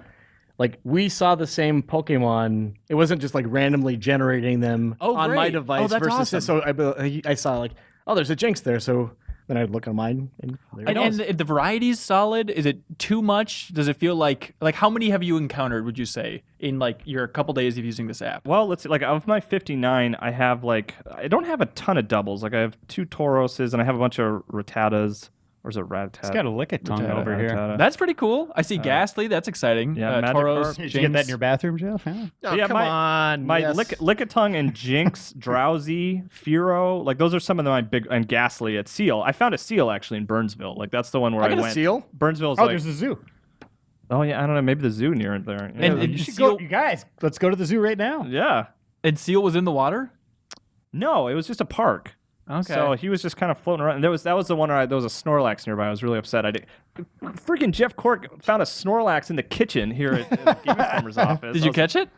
like we saw the same Pokemon. It wasn't just like randomly generating them Oh, on my great. device Oh, that's versus awesome. so I saw like, oh, there's a Jinx there. So then I'd look on mine and there it And is. the variety's solid. Is it too much? Does it feel like how many have you encountered? Would you say in like your couple days of using this app? Well, let's see. Like of my 59, I have I don't have a ton of doubles. Like I have 2 Tauroses and I have a bunch of Rattatas. Or is it Rattata? It's got a lickitung Rattata, over here. Rattata. That's pretty cool. I see Ghastly. That's exciting. yeah, Magikarp. Tauros, Did you get that in Jinx. your bathroom, Jeff? Yeah. Oh, yeah, come on. My yes. Lickitung and Jinx, Drowsy, Fearow, like those are some of my big, and Ghastly at Seal. I found a Seal actually in Burnsville. Like that's the one where I I, got a went. seal. Burnsville's Oh, like, there's a zoo. oh yeah, I don't know, maybe the zoo near there. And- Yeah. You should Seal- go, you guys. Let's go to the zoo right now. Yeah. And Seal was in the water. No, it was just a park. Okay. So he was just kind of floating around. And that was the one where there was a Snorlax nearby. I was really upset. I did. Freaking Jeff Cork found a Snorlax in the kitchen here at the Game Informer's office. Did you catch it?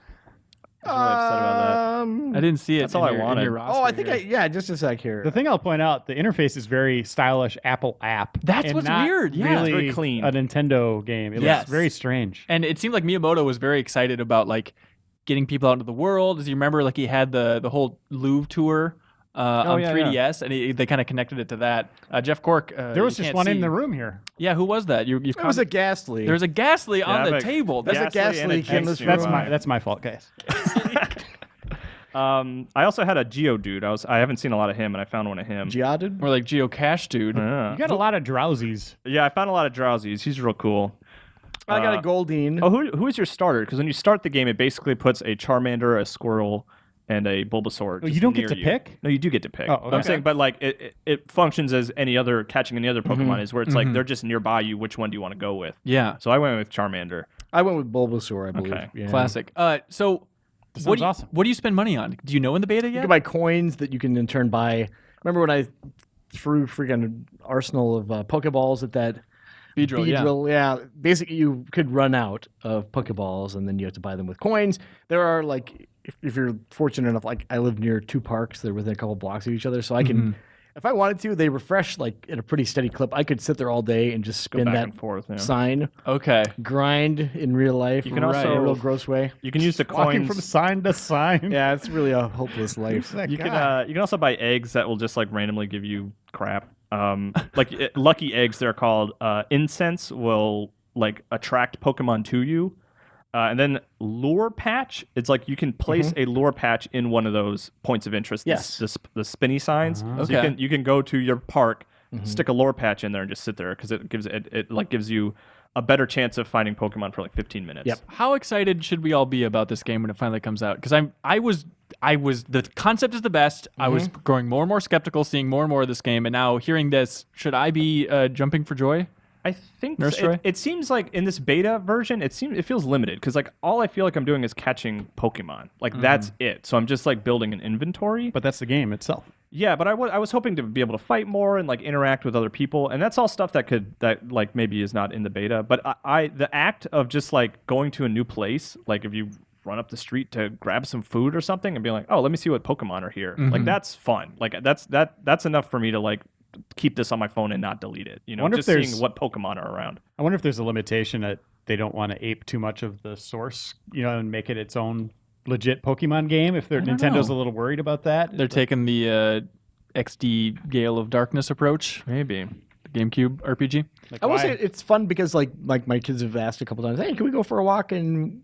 I was really upset about I didn't see it. That's in all I your- in wanted. your Oh, roster I think here. just a sec here. The thing I'll point out, the interface is very stylish Apple app. That's and what's not weird, yeah. Really It's very clean. a Nintendo game. It Yes. looks very strange. And it seemed like Miyamoto was very excited about like getting people out into the world. As you remember, like he had the whole Louvre tour on yeah, 3DS, and they kind of connected it to that. Jeff Cork. There was you just can't one in see. the room here. Yeah, who was that? You There was a Ghastly. There's a Ghastly on the but table. There's a Ghastly gas and a leak in this Jinx room. That's my fault, guys. I also had a Geodude. I haven't seen a lot of him, and I found one of him. Geodude? We're like Geocache dude. Yeah. You got a lot of drowsies. Yeah, I found a lot of Drowsies. He's real cool. I got a Goldeen. Oh, who is your starter? Because when you start the game, it basically puts a Charmander, a Squirtle, and a Bulbasaur. Oh, just you don't get near to pick? No, you do get to pick. Oh, okay. I'm saying, but like it functions as any other catching any other Pokemon is, where it's like they're just nearby you. Which one do you want to go with? Yeah, So I went with Charmander. I went with Bulbasaur, I believe. Okay. Yeah. classic. So That what sounds do you, awesome. what do you spend money on? Do you know in the beta You yet? can buy coins that you can in turn buy. Remember when I threw freaking arsenal of Pokeballs at that Beedrill, yeah. Beedrill? Yeah. Basically, you could run out of Pokeballs, and then you have to buy them with coins. There are, like, if you're fortunate enough, like, I live near two parks. They're within a couple blocks of each other, so I can... If I wanted to, they refresh like at a pretty steady clip. I could sit there all day and just Go spin back that and forth. Yeah. sign, Okay. grind in real life. You can right, also- in a real gross way. You can use the Walking coins. from sign to sign. Yeah, it's really a hopeless life. That You guy. can also buy eggs that will just like randomly give you crap. Lucky eggs, they're called. Incense will like attract Pokemon to you, and then lure patch. It's like you can place a lure patch in one of those points of interest. Yes. the spinny signs. So Okay. you can go to your park, stick a lure patch in there, and just sit there because it gives you a better chance of finding Pokemon for like 15 minutes. Yep. How excited should we all be about this game when it finally comes out? Because I was the concept is the best. I was growing more and more skeptical, seeing more and more of this game, and now hearing this, should I be jumping for joy? I think Nurse Joy? it seems like in this beta version, it feels limited because like all I feel like I'm doing is catching Pokemon. Like that's it. So I'm just like building an inventory. But that's the game itself. Yeah, but I was hoping to be able to fight more and like interact with other people, and that's all stuff that like maybe is not in the beta. But the act of just like going to a new place, like if you run up the street to grab some food or something and be like, oh, let me see what Pokemon are here. Like that's fun. Like that's enough for me to like keep this on my phone and not delete it. You know, Wonder if just there's- seeing what Pokemon are around. I wonder if there's a limitation that they don't want to ape too much of the source, and make it its own legit Pokemon game. If don't Nintendo's know. a little worried about that, They're taking the XD Gale of Darkness approach, Maybe. the GameCube RPG. like, I will why? say it's fun because like my kids have asked a couple times, hey, can we go for a walk and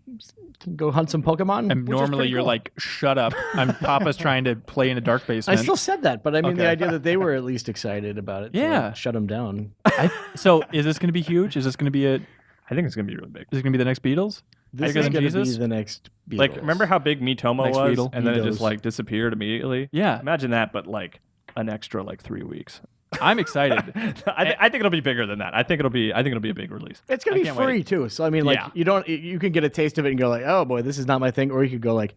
go hunt some Pokemon? And Which is normally pretty you're cool. like, shut up. Papa's trying to play in a dark I basement. still said that, but I mean the Okay. idea that they were at least excited about it. Yeah. shut them down. So is this going to be huge? Is this going to be I think it's gonna be really big. Is it going to be the next Beatles? This Bigger is than going to be Jesus? the next Beatles. Like, remember how big Miitomo Next was, Beetle. and then it just Beatles. like disappeared immediately? Yeah. Imagine that, but like an extra like 3 weeks. I'm excited. I think it'll be bigger than that. I think it'll be a big release. It's gonna I be can't free wait. too. So I mean, like Yeah. you can get a taste of it and go like, oh boy, this is not my thing, or you could go like,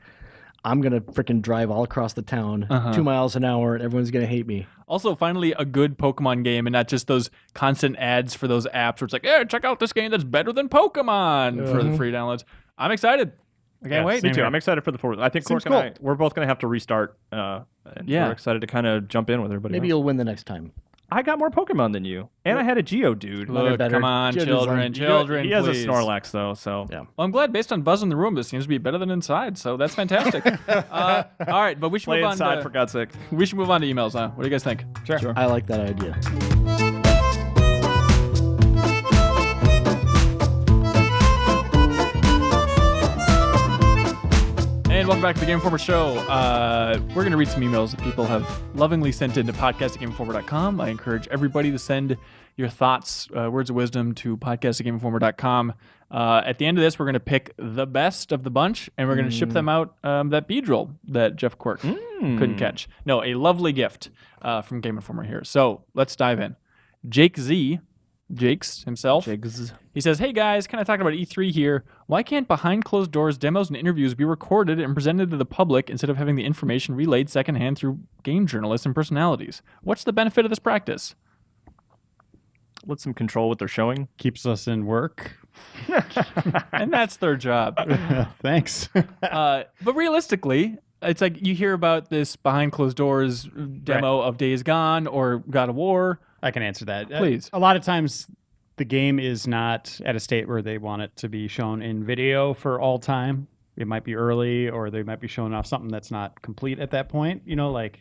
I'm gonna freaking drive all across the town 2 miles an hour, and everyone's gonna hate me. Also, finally, a good Pokemon game and not just those constant ads for those apps where it's like, hey, check out this game that's better than Pokemon for the free downloads. I'm excited. I can't wait. Me too. here. I'm excited for the fourth. I think Seems Cork and I, we're both going to have to restart. And Yeah. we're excited to kind of jump in with everybody. Maybe else. you'll win the next time. I got more Pokemon than you, and I had a Geodude. Look, better. come on, Children's children, line. children, He has please. a Snorlax though, so Yeah. Well, I'm glad based on buzz in the room, this seems to be better than inside, so that's fantastic. All right, but we should play move on inside to, for God's sake. we should move on to emails, huh? What do you guys think? Sure. I like that idea. And welcome back to the Game Informer Show. We're going to read some emails that people have lovingly sent into podcast@gameinformer.com. I encourage everybody to send your thoughts, words of wisdom to podcast@gameinformer.com. At the end of this, we're going to pick the best of the bunch, and we're going to ship them out that Beedrill that Jeff Cork couldn't catch. No, a lovely gift from Game Informer here. So let's dive in. Jake Z, Jake's himself. He says, hey guys, kind of talking about E3 here. Why can't behind closed doors demos and interviews be recorded and presented to the public instead of having the information relayed secondhand through game journalists and personalities? What's the benefit of this practice? Let them control what they're showing. Keeps us in work. And that's their job. Thanks. But realistically, it's like you hear about this behind closed doors demo of Days Gone or God of War. I can answer that. Please. A lot of times the game is not at a state where they want it to be shown in video for all time. It might be early, or they might be showing off something that's not complete at that point. Like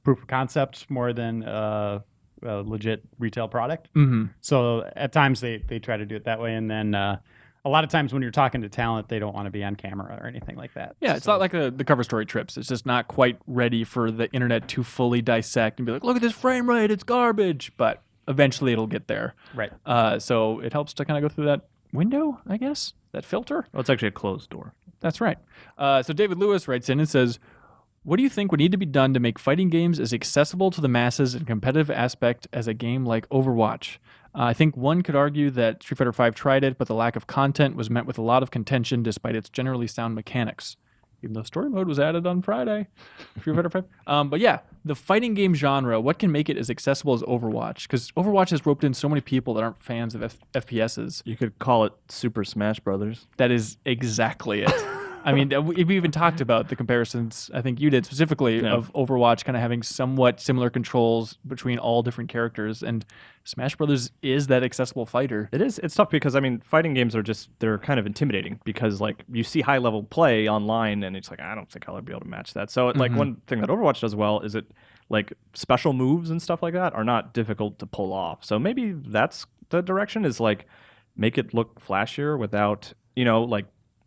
proof of concept more than a legit retail product. Mm-hmm. So at times they try to do it that way, and then a lot of times when you're talking to talent, they don't want to be on camera or anything like that. Yeah, it's not like the cover story trips. It's just not quite ready for the internet to fully dissect and be like, look at this frame rate, it's garbage. But eventually it'll get there. Right. So it helps to kind of go through that window, I guess, that filter. Well, it's actually a closed door. That's right. So David Lewis writes in and says, what do you think would need to be done to make fighting games as accessible to the masses and competitive aspect as a game like Overwatch? I think one could argue that Street Fighter V tried it, but the lack of content was met with a lot of contention despite its generally sound mechanics. Even though story mode was added on Friday, Street Fighter V. But yeah, the fighting game genre, what can make it as accessible as Overwatch? Because Overwatch has roped in so many people that aren't fans of FPSs. You could call it Super Smash Brothers. That is exactly it. I mean, we even talked about the comparisons, I think you did specifically, of Overwatch kind of having somewhat similar controls between all different characters. And Smash Brothers is that accessible fighter. It is. It's tough because, I mean, fighting games are they're kind of intimidating because, like, you see high-level play online and it's like, I don't think I'll ever be able to match that. So, like, one thing that Overwatch does well is like, special moves and stuff like that are not difficult to pull off. So maybe that's the direction is, like, make it look flashier without,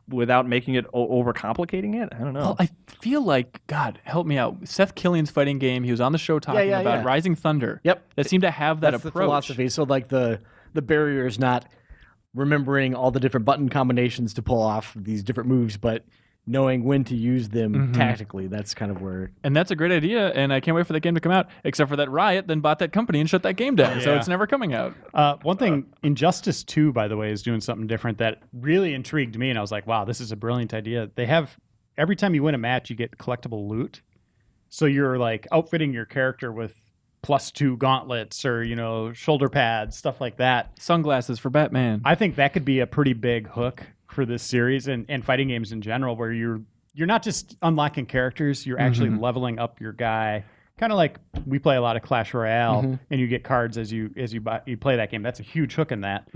without making it overcomplicating it. I don't know. Well, I feel like, God, help me out. Seth Killian's fighting game, he was on the show talking about Rising Thunder. Yep. That seemed to have that That's approach. the philosophy. So like the barrier is not remembering all the different button combinations to pull off these different moves, but knowing when to use them tactically. That's kind of where... And that's a great idea, and I can't wait for that game to come out, except for that Riot then bought that company and shut that game down, so it's never coming out. One thing, Injustice 2, by the way, is doing something different that really intrigued me, and I was like, wow, this is a brilliant idea. They have, every time you win a match, you get collectible loot. So you're like outfitting your character with +2 gauntlets or, shoulder pads, stuff like that. Sunglasses for Batman. I think that could be a pretty big hook for this series and fighting games in general, where you're not just unlocking characters, you're actually leveling up your guy. Kind of like we play a lot of Clash Royale, and you get cards as you play that game. That's a huge hook in that.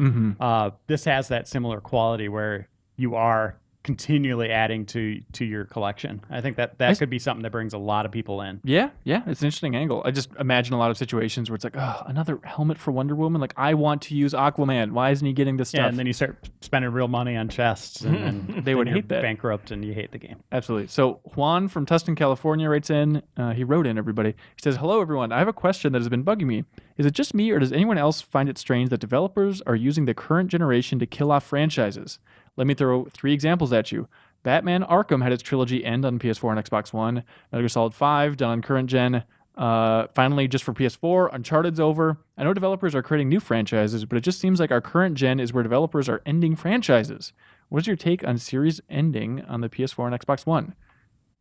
This has that similar quality where you are continually adding to your collection. I think that could be something that brings a lot of people in. Yeah, it's an interesting angle. I just imagine a lot of situations where it's like, oh, another helmet for Wonder Woman? Like, I want to use Aquaman. Why isn't he getting this stuff? Yeah, and then you start spending real money on chests, and then They would you're hate that. bankrupt, and you hate the game. Absolutely. So Juan from Tustin, California writes in. He wrote in, everybody. He says, hello, everyone. I have a question that has been bugging me. Is it just me, or does anyone else find it strange that developers are using the current generation to kill off franchises? Let me throw 3 examples at you. Batman Arkham had its trilogy end on PS4 and Xbox One. Metal Gear Solid 5 done on current gen. Finally, just for PS4, Uncharted's over. I know developers are creating new franchises, but it just seems like our current gen is where developers are ending franchises. What's your take on series ending on the PS4 and Xbox One?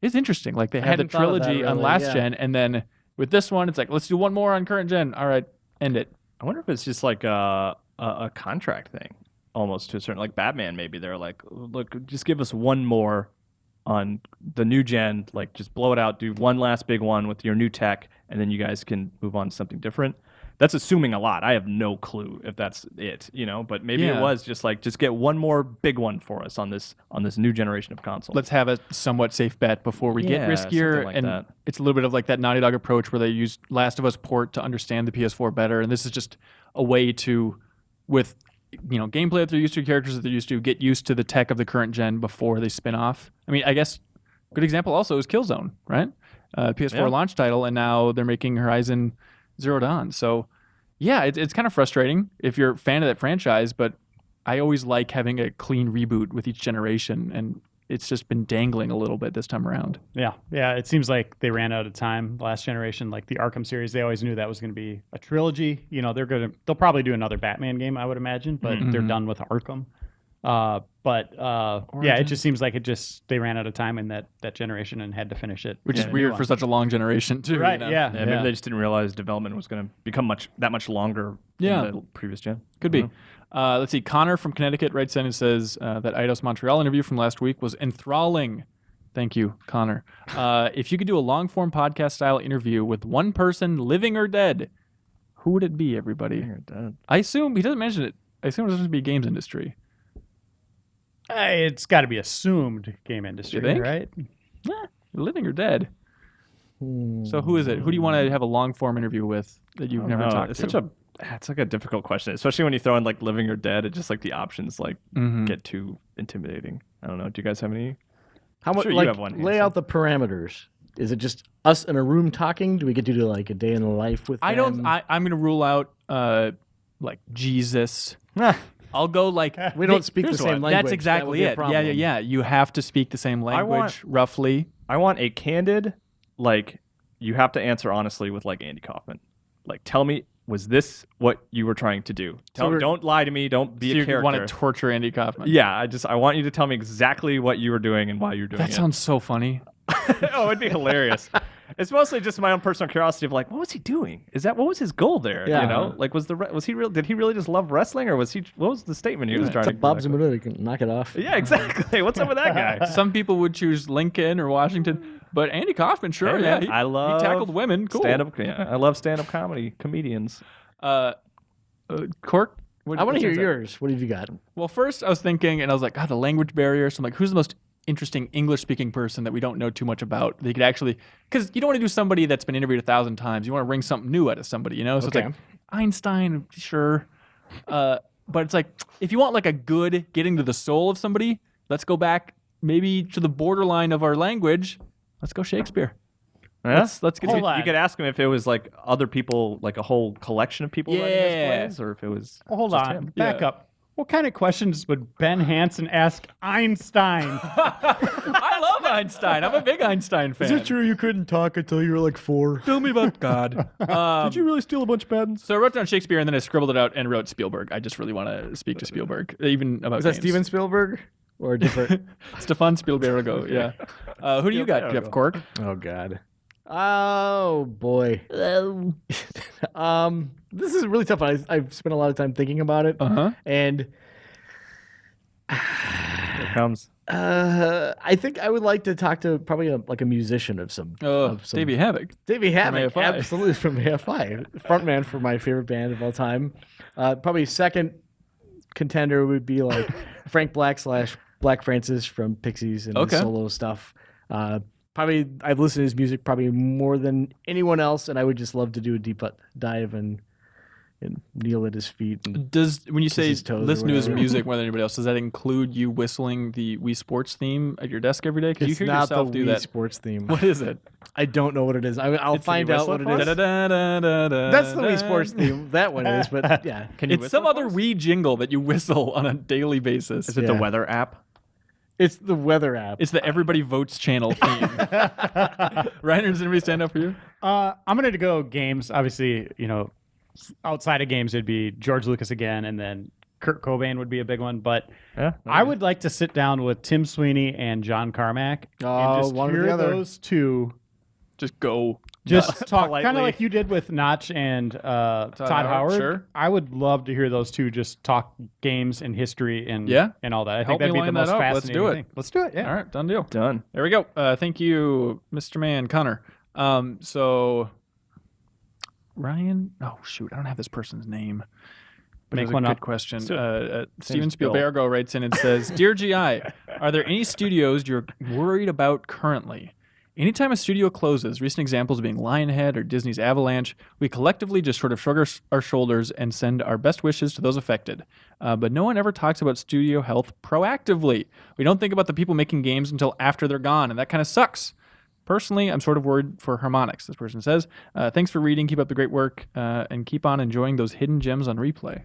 It's interesting. Like, they had the hadn't thought of that trilogy on really, last yeah. gen, and then with this one, it's like, let's do one more on current gen. All right, end it. I wonder if it's just like a contract thing, almost to a certain, like Batman. Maybe they're like, look, just give us one more on the new gen, like just blow it out, do one last big one with your new tech, and then you guys can move on to something different. That's assuming a lot. I have no clue if that's it, but maybe it was just like, just get one more big one for us on this new generation of consoles. Let's have a somewhat safe bet before we get riskier. Something like and that. It's a little bit of like that Naughty Dog approach where they use Last of Us port to understand the PS4 better. And this is just a way to, with gameplay that they're used to, characters that they're used to, get used to the tech of the current gen before they spin off. I mean, I guess a good example also is Killzone, right? PS4 launch title, and now they're making Horizon Zero Dawn. So, yeah, it's kind of frustrating if you're a fan of that franchise, but I always like having a clean reboot with each generation, and it's just been dangling a little bit this time around. Yeah. It seems like they ran out of time last generation. Like the Arkham series, they always knew that was going to be a trilogy. They'll probably do another Batman game, I would imagine, but they're done with Arkham. It just seems like they ran out of time in that generation and had to finish it. Which is weird for such a long generation, too. Right? Yeah. Maybe they just didn't realize development was going to become that much longer than the previous gen. Could be. Let's see. Connor from Connecticut writes in and says that Eidos Montreal interview from last week was enthralling. Thank you, Connor. If you could do a long-form podcast-style interview with one person, living or dead, who would it be, everybody? I assume, he doesn't mention it, I assume it's going to be games industry. It's got to be assumed game industry, You think? right? Living or dead? So who is it? Who do you want to have a long form interview with that you've never talked to? It's like a difficult question, especially when you throw in like living or dead. It's just like the options like get too intimidating. I don't know. Do you guys have any? How much? Sure, you Like, have one, lay Hanson. out the parameters. Is it just us in a room talking? Do we get to do like a day in the life with? I them? don't. I'm going to rule out like Jesus. I'll go like We don't speak the here's same what. language. That's exactly That would be a it. Yeah, problem. yeah. You have to speak the same language want- roughly. I want a candid, like you have to answer honestly with like Andy Kaufman. Like, tell me, was this what you were trying to do? Don't lie to me. Don't be So a you character. want to torture Andy Kaufman? Yeah, I want you to tell me exactly what you were doing and why you're doing That it. sounds so funny. Oh, it'd be hilarious. It's mostly just my own personal curiosity of like, what was he doing? What was his goal there? Yeah. You know, like was he real? Did he really just love wrestling, or what was the statement he was trying It's to a Bob make? Zmuda. You can knock it off. Yeah, exactly. What's up with that guy? Some people would choose Lincoln or Washington, but Andy Kaufman, sure, Hey, yeah, man, I love he tackled women. Cool. Stand-up. Yeah, I love stand-up comedians. Cork. I want to hear yours. What have you got? Well, first I was thinking, and I was like, God, the language barrier. So I'm like, who's the most interesting English-speaking person that we don't know too much about? They could actually, because you don't want to do somebody that's been interviewed 1,000 times. You want to bring something new out of somebody, you know? So Okay. it's like Einstein, sure. But it's like, if you want like a good getting to the soul of somebody, let's go back maybe to the borderline of our language. Let's go Shakespeare. Yeah? Let's get Hold to on. You could ask him if it was like other people, like a whole collection of people writing his Yeah. plays, or if it was. Hold just on, him. back Yeah. up. What kind of questions would Ben Hanson ask Einstein? I love Einstein. I'm a big Einstein fan. true you couldn't talk until you were like 4? Tell me about God. Did you really steal a bunch of patents? So I wrote down Shakespeare and then I scribbled it out and wrote Spielberg. I just really want to speak to Spielberg, even about Is that games. Steven Spielberg or a different? Stefan Spielberg. Yeah. Who do you got, Jeff Cork? Oh God. Oh boy. This is really tough. I've spent a lot of time thinking about it, Uh-huh. and Here it comes. I think I would like to talk to probably like a musician of some. Davey Havoc. Davey Havoc, AFI. absolutely from AFI, frontman for my favorite band of all time. Probably second contender would be like Frank Black / Black Francis from Pixies and his solo stuff. Probably I've listened to his music probably more than anyone else, and I would just love to do a deep dive and kneel at his feet. And When you say his toes or listen to his whatever. music more than anybody else, does that include you whistling the Wii Sports theme at your desk every day? Because you it's hear not yourself the do Wii that. Sports theme. What is it? I don't know what it is. I'll find out what it is. Da-da-da-da-da-da. That's the Wii Sports theme. That one is, but yeah. Can you It's whistle some for other us? Wii jingle that you whistle on a daily basis. Is it the Yeah. weather app? It's the weather app. It's the Everybody Votes channel theme. Reiner, does anybody stand up for you? I'm going to go games. Obviously, outside of games, it'd be George Lucas again, and then Kurt Cobain would be a big one. But Yeah. I would like to sit down with Tim Sweeney and John Carmack and just one or the hear other. those two Just go. just talk, kind politely. of like you did with Notch and Todd Howard. sure. I would love to hear those two just talk games and history and Yeah. and all that. I Help think that'd me be the line most that up. Let's fascinating do it. thing. Let's do it. Yeah. All right, done deal. Done. There we go. Thank you, Mr. Man, Connor. So Ryan. Oh shoot, I don't have this person's name. But Make it was one a good up. question. do Steven Bill. Spielbergo writes in and says, "Dear GI, are there any studios you're worried about currently? Anytime a studio closes, recent examples being Lionhead or Disney's Avalanche, we collectively just sort of shrug our shoulders and send our best wishes to those affected. But no one ever talks about studio health proactively. We don't think about the people making games until after they're gone, and that kind of sucks. Personally, I'm sort of worried for Harmonix," this person says. "Thanks for reading. Keep up the great work, and keep on enjoying those hidden gems on replay."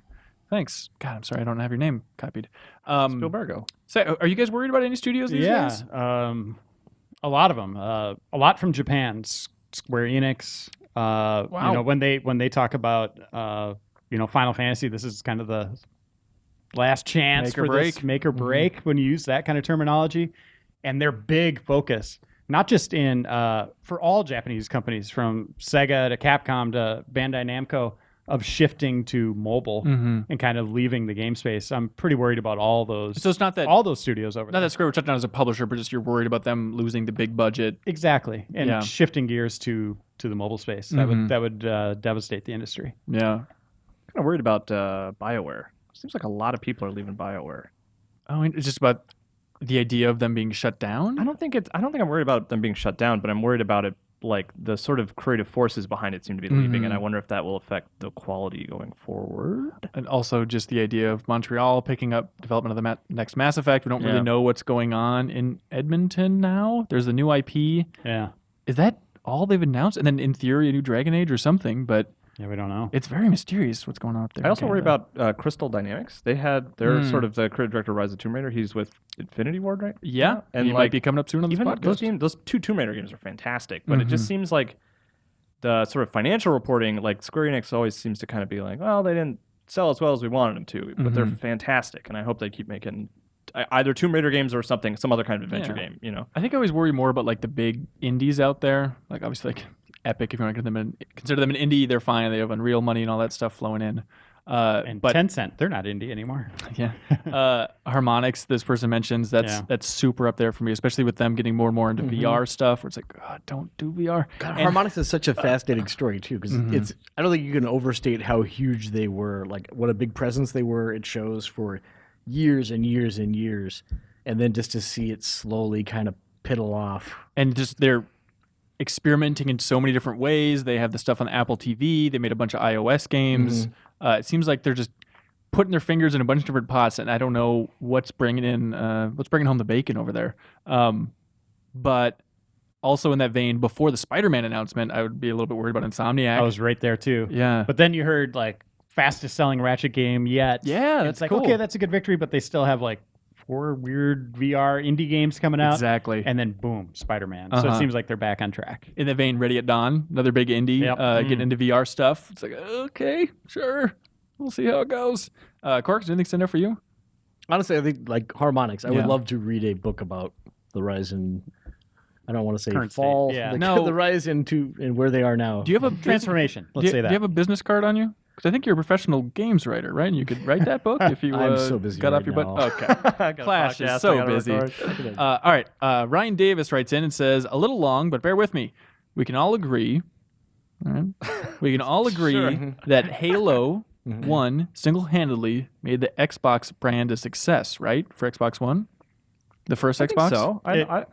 Thanks. God, I'm sorry I don't have your name copied. Spielbergo. So, are you guys worried about any studios these days? A lot of them. A lot from Japan. Square Enix. Wow. When they talk about Final Fantasy, this is kind of the last chance Make or for this break. make or break when you use that kind of terminology, and their big focus, not just in for all Japanese companies, from Sega to Capcom to Bandai Namco, of shifting to mobile and kind of leaving the game space. I'm pretty worried about all those. So it's not that all those studios over not there. that Square was shut down as a publisher, but just you're worried about them losing the big budget. Exactly, and Yeah. shifting gears to the mobile space. That would devastate the industry. Yeah. Kind of worried about BioWare. Seems like a lot of people are leaving BioWare. Oh, and it's just about the idea of them being shut down. I don't think I'm worried about them being shut down, but I'm worried about it like the sort of creative forces behind it seem to be leaving, and I wonder if that will affect the quality going forward. And also just the idea of Montreal picking up development of the next Mass Effect. We don't really Yeah. know what's going on in Edmonton now. There's a new IP. Yeah. Is that all they've announced? And then in theory, a new Dragon Age or something, but Yeah, we don't know. it's very mysterious what's going on up there. I in also worry Canada. about Crystal Dynamics. They had their sort of the creative director of Rise of Tomb Raider. He's with Infinity Ward, right? Yeah, and he might be coming up soon on this even podcast. those two Tomb Raider games are fantastic, but it just seems like the sort of financial reporting, like Square Enix always seems to kind of be like, well, they didn't sell as well as we wanted them to, but they're fantastic, and I hope they keep making either Tomb Raider games or something, some other kind of adventure game. You know, I think I always worry more about like the big indies out there. Like obviously like Epic, if you want to consider them an indie, they're fine. They have Unreal money and all that stuff flowing in. And But Tencent, they're not indie anymore. yeah, Harmonix, this person mentions that's super up there for me, especially with them getting more and more into VR stuff. Where it's like, God, don't do VR. God, Harmonix is such a fascinating story too, because it's. I don't think you can overstate how huge they were. Like what a big presence they were at shows for years and years and years, and then just to see it slowly kind of piddle off. And just they're experimenting in so many different ways. They have the stuff on Apple TV. They made a bunch of iOS games. It seems like they're just putting their fingers in a bunch of different pots, and I don't know what's bringing home the bacon over there. But also in that vein, before the Spider-Man announcement, I would be a little bit worried about Insomniac. I was right there too. Yeah. But then you heard like fastest selling Ratchet game yet. Yeah, And that's it's like, cool. okay, that's a good victory, but they still have like 4 weird VR indie games coming out. Exactly. And then boom, Spider-Man. So it seems like they're back on track. In that vein, Ready at Dawn, another big indie, Yep. getting into VR stuff. It's like, okay, sure. We'll see how it goes. Cork, is anything stand out for you? Honestly, I think like Harmonix. I Yeah. would love to read a book about the rise in. I don't want to say Current state, fall. yeah. The rise into and where they are now. Do you have a Transformation. Let's say that. Do you have a business card on you? Because I think you're a professional games writer, right? And you could write that book if you I'm so busy got right off your now. butt. Okay. Clash is so busy. All right. Ryan Davis writes in and says, a little long, but bear with me. We can all agree. All right. We can all agree that Halo 1 single-handedly made the Xbox brand a success, right? For Xbox One? The first Xbox? So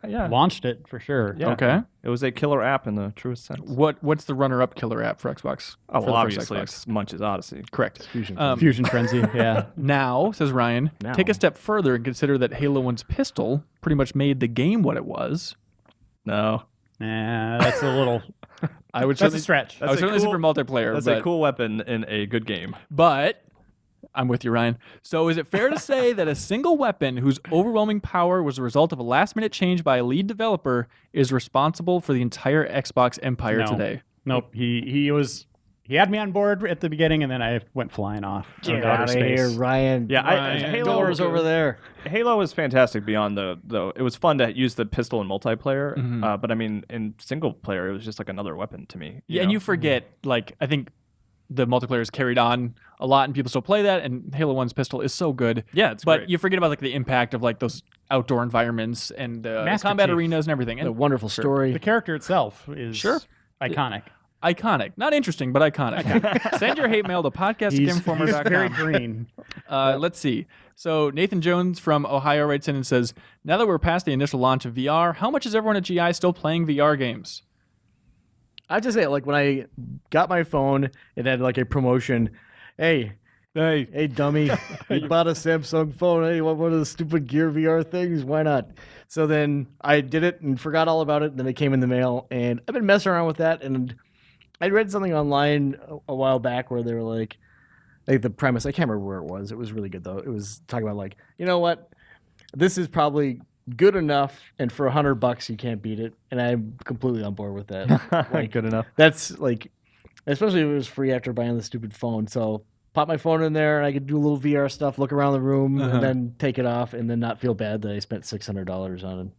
yeah, Launched it for sure. Yeah. Okay. it was a killer app in the truest sense. What's the runner-up killer app for Xbox? Oh, for the well, first obviously, Xbox? it's Munch's Odyssey. Correct. Fusion. Fusion Frenzy. Yeah. Now, says Ryan, Now. take a step further and consider that Halo 1's pistol pretty much made the game what it was. No, Nah, that's a little. I would That's certainly a stretch. I would certainly say for multiplayer, that's but, a cool weapon in a good game. but I'm with you, Ryan. So is it fair to say that a single weapon whose overwhelming power was the result of a last-minute change by a lead developer is responsible for the entire Xbox empire No. today? Nope. He had me on board at the beginning, and then I went flying off. Get into out outer of here, space. Ryan. Yeah, Ryan, Halo Doors over there. Halo is fantastic beyond the. It was fun to use the pistol in multiplayer, but I mean, in single player, it was just like another weapon to me. Yeah, and know? you forget, like, I think the multiplayer is carried on a lot and people still play that, and Halo 1's pistol is so good. Yeah, it's But great. you forget about like the impact of like those outdoor environments and Master combat Chief. arenas and everything. A And wonderful story. The character itself is Sure. iconic. iconic. Not interesting, but iconic. Send your hate mail to He's very podcast@gameinformer.com. green. Let's see. So Nathan Jones from Ohio writes in and says, now that we're past the initial launch of VR, how much is everyone at GI still playing VR games? I just say, like, when I got my phone, it had like a promotion. Hey, dummy, you bought a Samsung phone. Hey, you want one of the stupid Gear VR things? Why not? So then I did it and forgot all about it. And then it came in the mail, and I've been messing around with that. And I read something online a while back where they were like the premise. I can't remember where it was. It was really good though. It was talking about like, you know what, this is probably good enough, and for $100 you can't beat it. And I'm completely on board with that. Like, good enough. that's like, especially if it was free after buying the stupid phone. So pop my phone in there, and I could do a little VR stuff, look around the room, and then take it off, and then not feel bad that I spent $600 on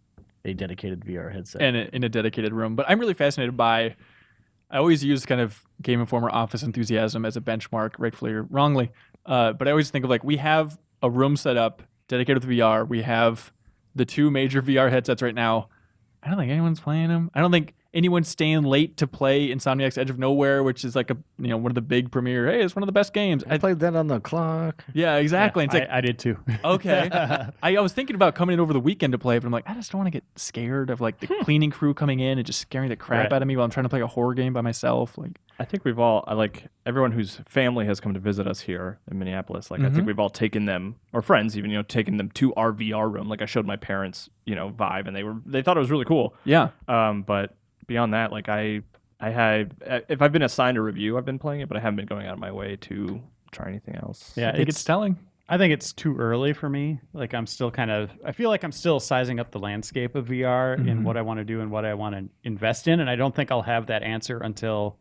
a dedicated VR headset. And in a dedicated room. But I'm really fascinated by, I always use kind of Game Informer office enthusiasm as a benchmark, rightfully or wrongly. But I always think of like, we have a room set up dedicated to VR. We have the 2 major VR headsets right now. I don't think anyone's playing them. I don't think anyone's staying late to play Insomniac's Edge of Nowhere, which is like one of the big premiere. Hey, it's one of the best games. I played that on the clock. Yeah, exactly. It's like, I did too. okay. I was thinking about coming in over the weekend to play, but I'm like, I just don't want to get scared of like the cleaning crew coming in and just scaring the crap out of me while I'm trying to play a horror game by myself. Like, I think we've all everyone whose family has come to visit us here in Minneapolis. Like I think we've all taken them, or friends even, taken them to our VR room. Like I showed my parents, Vive, and they thought it was really cool. yeah. But beyond that, like I had, if I've been assigned a review, I've been playing it, but I haven't been going out of my way to try anything else. Yeah, I think it's telling. I think it's too early for me. Like I'm still I feel like I'm still sizing up the landscape of VR and what I want to do and what I want to invest in. And I don't think I'll have that answer until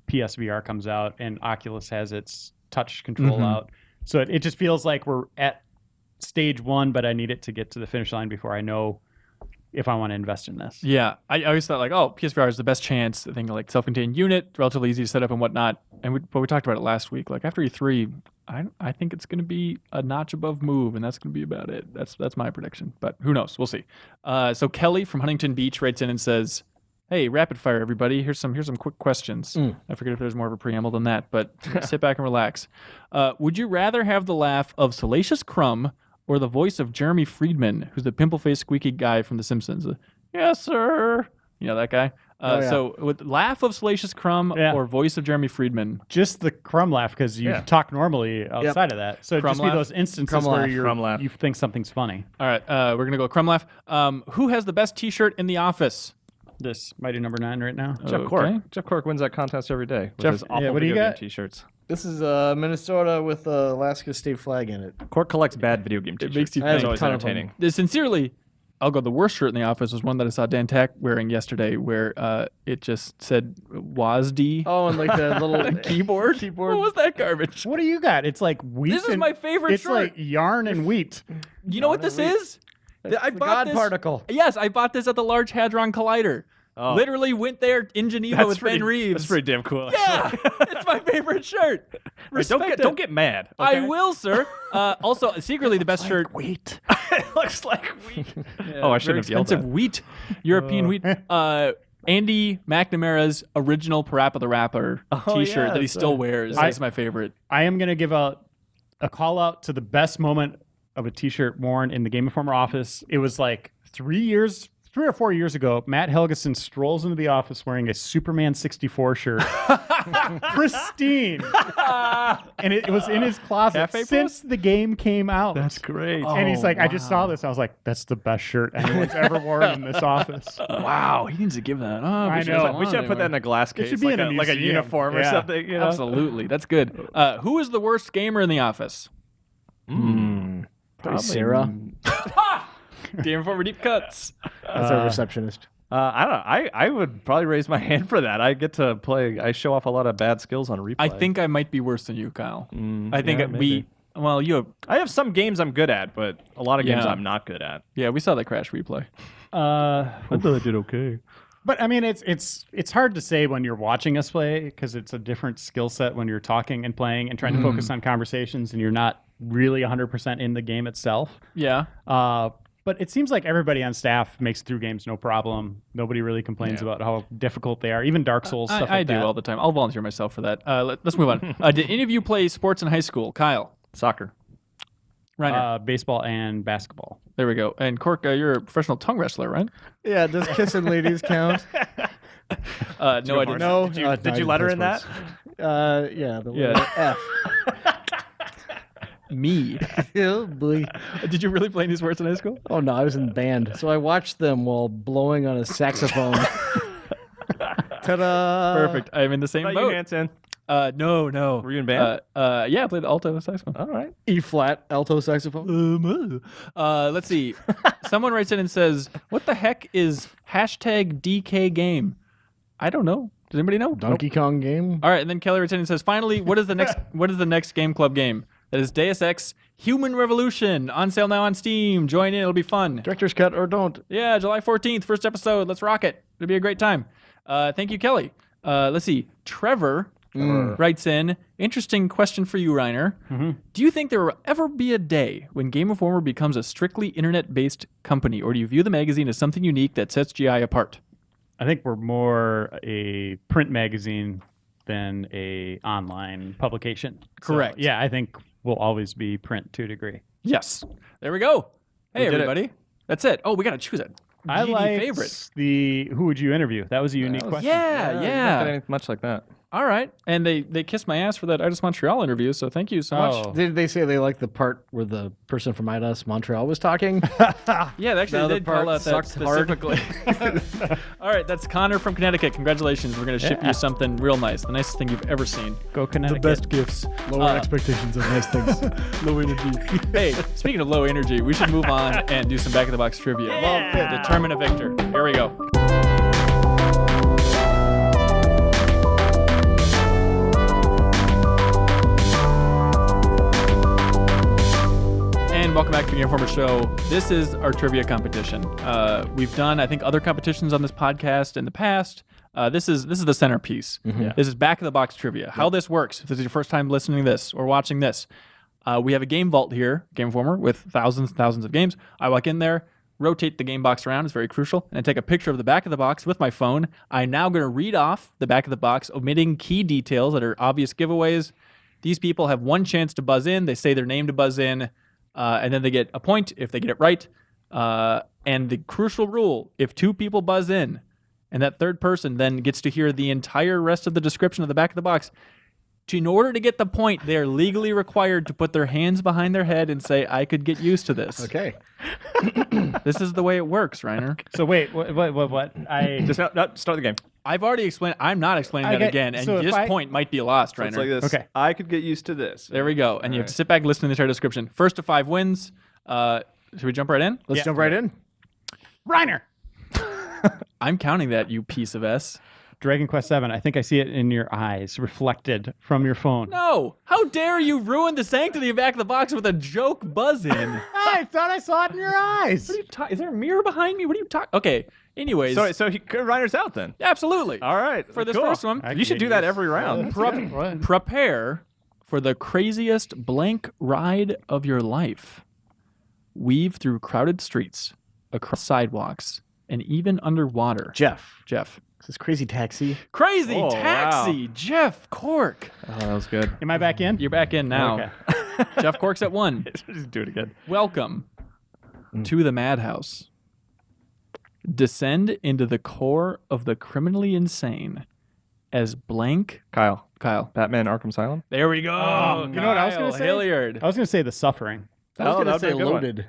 PSVR comes out and Oculus has its touch control out. So it just feels like we're at stage 1, but I need it to get to the finish line before I know if I want to invest in this. Yeah, I always thought like, oh, PSVR is the best chance. The thing like self-contained unit, relatively easy to set up and whatnot. But we talked about it last week. Like after E3, I think it's going to be a notch above Move, and that's going to be about it. That's my prediction. But who knows? We'll see. So Kelly from Huntington Beach writes in and says, "Hey, rapid fire, everybody. Here's some quick questions. I forget if there's more of a preamble than that, but sit back and relax. Would you rather have the laugh of Salacious Crumb or the voice of Jeremy Friedman, who's the pimple-faced squeaky guy from The Simpsons? Yes, sir. You know that guy? So with laugh of Salacious Crumb or voice of Jeremy Friedman? Just the Crumb laugh, because you talk normally outside of that. So it'd just be those instances where you think something's funny. All right, we're going to go Crumb laugh. Who has the best T-shirt in the office? This mighty number 9 right now. Jeff Cork. Jeff Cork wins that contest every day with his awful what do you video game got? T-shirts. This is Minnesota with Alaska state flag in it. Cork collects bad video game T-shirts. It makes you I have think. It's always a ton of entertaining. Sincerely, I'll go. The worst shirt in the office was one that I saw Dan Tack wearing yesterday, where it just said WASD. Oh, and like the little keyboard. What was that garbage? What do you got? It's like wheat. This is my favorite It's shirt. like yarn and wheat. You know what this is? I the bought God this. particle. Yes, I bought this at the Large Hadron Collider. Oh. Literally went there in Geneva with Ben Reeves. That's pretty damn cool. Yeah, it's my favorite shirt. Respect Don't get mad. I okay? will, sir. Also, secretly the best shirt. Wheat. It looks like wheat. Oh, I shouldn't very have yelled expensive that. wheat, European wheat. Andy McNamara's original Parappa the Rapper T-shirt yeah, that he that's still right. wears is my favorite. I am going to give a call out to the best moment of a T-shirt worn in the Game Informer office. It was like 3 or 4 years ago. Matt Helgeson strolls into the office wearing a Superman 64 shirt, pristine, and it was in his closet Cafe since the game came out. That's great. And he's like, I just saw this. I was like, that's the best shirt anyone's ever worn in this office. Wow, he needs to give that up. I know. We should put that in a glass case. should be in a like a museum. uniform or Yeah. something. You know? Absolutely, that's good. Who is the worst gamer in the office? Probably Sarah. Game Informer deep cuts. That's our receptionist. I don't know. I would probably raise my hand for that. I get to play. I show off a lot of bad skills on replay. I think I might be worse than you, Kyle. I think yeah, we. maybe. Well, you have. I have some games I'm good at, but a lot of games Yeah. I'm not good at. Yeah, we saw that Crash replay. I thought I did okay. But I mean, it's hard to say when you're watching us play because it's a different skill set when you're talking and playing and trying to focus on conversations and you're not really 100% in the game itself. Yeah. But it seems like everybody on staff makes it through games no problem. Nobody really complains about how difficult they are. Even Dark Souls stuff I like do that. all the time. I'll volunteer myself for that. Let's move on. Did any of you play sports in high school? Kyle, Soccer. Reiner. Baseball and basketball. There we go. And Cork, you're a professional tongue wrestler, right? Yeah, does kissing ladies count? No, I didn't. No. Did you let her in that? Yeah, the Yeah. letter F. Me. Oh, boy. Did you really play any sports in high school? Oh, no, I was in band. So I watched them while blowing on a saxophone. Ta-da! Perfect. I'm in the same How about boat. you, Hanson? No. Were you in band? Yeah, I played alto saxophone. All right. E-flat alto saxophone. Let's see. Someone writes in and says, "What the heck is #DK game?" I don't know. Does anybody know? Donkey Kong game. All right, and then Kelly writes in and says, "Finally, what is the next Game Club game?" That is Deus Ex Human Revolution, on sale now on Steam. Join in, it'll be fun. Director's cut or don't. Yeah, July 14th, first episode. Let's rock it. It'll be a great time. Thank you, Kelly. Let's see. Trevor writes in, interesting question for you, Reiner. Do you think there will ever be a day when Game Informer becomes a strictly internet-based company, or do you view the magazine as something unique that sets GI apart? I think we're more a print magazine than a online publication. Correct. So, yeah, I think we'll always be print to a degree. Yes. There we go. Hey, did it. everybody. That's it. Oh, we got to choose it. I GD like favorite. who would you interview? That was a unique question. Yeah, Not yeah. anything much like that. All right. And they kissed my ass for that IDOS Montreal interview, so thank you so much. Oh. Did they say they liked the part where the person from IDOS Montreal was talking? Yeah, they actually The other did call part out that sucked hard. specifically. All right, that's Connor from Connecticut. Congratulations. We're going to ship Yeah. you something real nice. The nicest thing you've ever seen. Go Connecticut. gifts. Lower expectations of nice things. Low energy. Hey, speaking of low energy, we should move on and do some back of the box trivia. Yeah. Determine a victor. Here we go. And welcome back to the Informer Show. This is our trivia competition. We've done, I think, other competitions on this podcast in the past. This is the centerpiece. Yeah. This is back of the box trivia. How this works, if this is your first time listening to this or watching this, we have a game vault here, Game Informer, with thousands and thousands of games. I walk in there, rotate the game box around. It's very crucial. And I take a picture of the back of the box with my phone. I'm now going to read off the back of the box, omitting key details that are obvious giveaways. These people have one chance to buzz in. They say their name to buzz in. And then they get a point if they get it right. And the crucial rule, if two people buzz in and that third person then gets to hear the entire rest of the description of the back of the box, in order to get the point, they are legally required to put their hands behind their head and say, I could get used to this. Okay. This is the way it works, Reiner. So wait, what? Just start the game. I've already explained. I'm not explaining that Okay, again. And so if this point might be lost, Reiner. It's like this. Okay. I could get used to this. There we go. And you have to sit back and listen to the entire description. First to 5 wins. Should we jump right in? Let's Yeah. jump right in. Reiner. I'm counting that, you piece of S. Dragon Quest VII. I think I see it in your eyes, reflected from your phone. No! How dare you ruin the sanctity of back of the box with a joke buzz-in? I thought I saw it in your eyes. What are you is there a mirror behind me? What are you talking? Okay. Anyways, So Reiner's out then. absolutely. All right. For this cool. first one, You should do that every round. prepare for the craziest blank ride of your life. Weave through crowded streets, across sidewalks, and even underwater. Jeff. Jeff. This is Crazy Taxi. Crazy Oh, Taxi. wow. Jeff Cork. Oh, that was good. Am I back in? You're back in now. Okay. Jeff Cork's at 1. Just do it again. Welcome to the madhouse. Descend into the core of the criminally insane as blank Kyle. Batman Arkham Asylum. There we go. Oh, you know what I was gonna Kyle say? Hilliard. I was going to say the suffering. I was Oh, going to that'd be say a good one. loaded.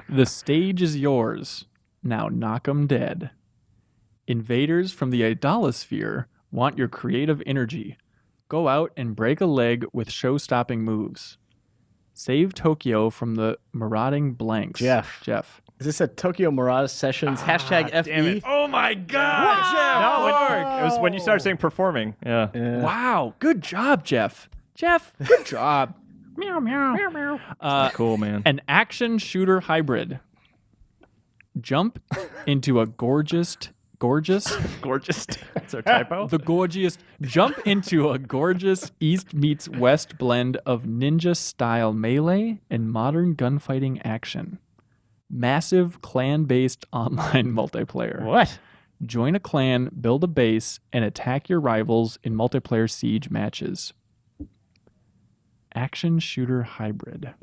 The stage is yours. Now knock 'em dead. Invaders from the idolosphere want your creative energy. Go out and break a leg with show-stopping moves. Save Tokyo from the marauding blanks. Jeff. Is this a Tokyo Mirage Sessions? Hashtag FE? Oh my God, No, Jeff! it was when you started saying performing. Yeah. Wow, good job, Jeff. Jeff, good job. Meow, meow. Meow, meow. Cool, man. An action shooter hybrid. Jump into a gorgeous. Gorgeous. That's our typo. The gorgeous. Jump into a gorgeous East meets West blend of ninja style melee and modern gunfighting action. Massive clan-based online multiplayer. What? Join a clan, build a base, and attack your rivals in multiplayer siege matches. Action shooter hybrid.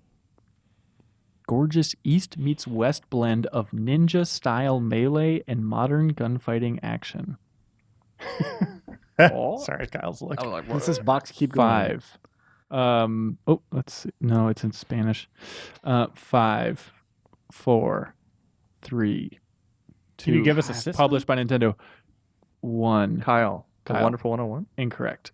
Gorgeous East meets West blend of ninja style melee and modern gunfighting action. Sorry, Kyle's looking. Does this box keep going? 5. Let's see. No, it's in Spanish. 5, 4, 3, 2. Can you give us a system? Published by Nintendo. 1. Kyle. The Kyle. Wonderful 101. Incorrect.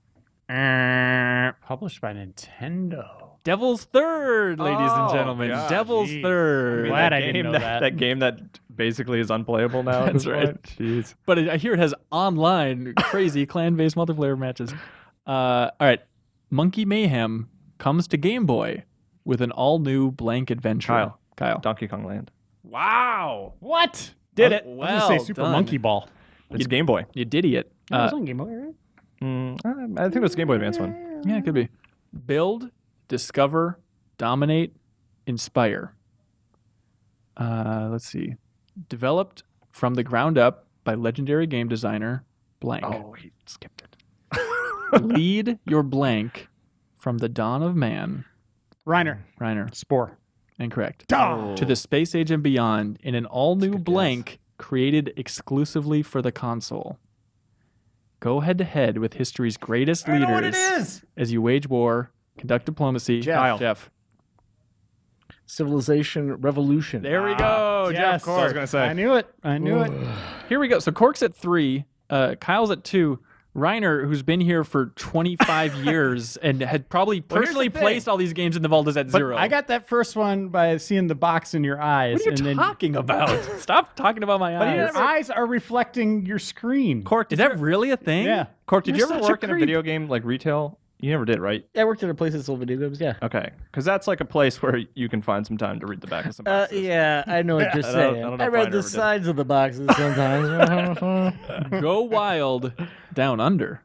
Published by Nintendo. Devil's Third, ladies and gentlemen. gosh, Devil's geez. Third. Glad I game didn't know that. That game that basically is unplayable now. at That's this right. point. Jeez. But I hear it has online crazy clan-based multiplayer matches. All right. Monkey Mayhem comes to Game Boy with an all-new blank adventure. Kyle. Donkey Kong Land. Wow. What? Did it. I was going to say Super done. Monkey Ball. It's Game Boy. You did it. That was on Game Boy, right? I think it was a Game Boy Advance one. Yeah, it could be. Build, discover, dominate, inspire. Let's see. Developed from the ground up by legendary game designer blank. Oh, he skipped it. Lead your blank from the dawn of man. Reiner. Spore. Incorrect. To the space age and beyond in an all-new blank created exclusively for the console. Go head-to-head with history's greatest leaders. I know what it is! As you wage war, conduct diplomacy. Jeff. Civilization Revolution. There we go. Yes. Jeff Cork. I was going to say. I knew it. Here we go. So Cork's at 3. Kyle's at 2. Reiner, who's been here for 25 years and had probably personally placed all these games in the vault, is at 0. I got that first one by seeing the box in your eyes. What are you talking about? Stop talking about my eyes. Your eyes are reflecting your screen. Cork, Is that really a thing? Yeah. Cork, did You're you ever such a work in a creep. video game like retail? You never did, right? Yeah, I worked at a place that sold video games, yeah. Okay. Because that's like a place where you can find some time to read the back of some boxes. Yeah, I know what you're I saying. don't know I if read Reiner the ever did. sides of the boxes sometimes. Go wild, down under.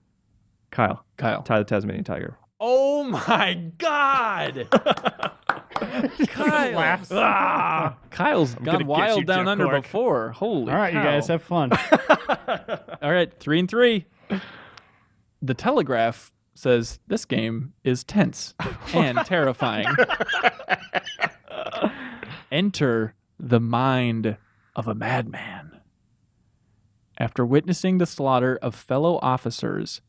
Kyle. Kyle. Ty the Tasmanian Tiger. Oh my God! Kyle. Laughs. Kyle's gonna gone get wild you, down Jeff under Cork. before. Holy All right, cow. you guys have fun. All right, 3 and 3. The Telegraph says this game is tense and terrifying. Enter the mind of a madman. After witnessing the slaughter of fellow officers,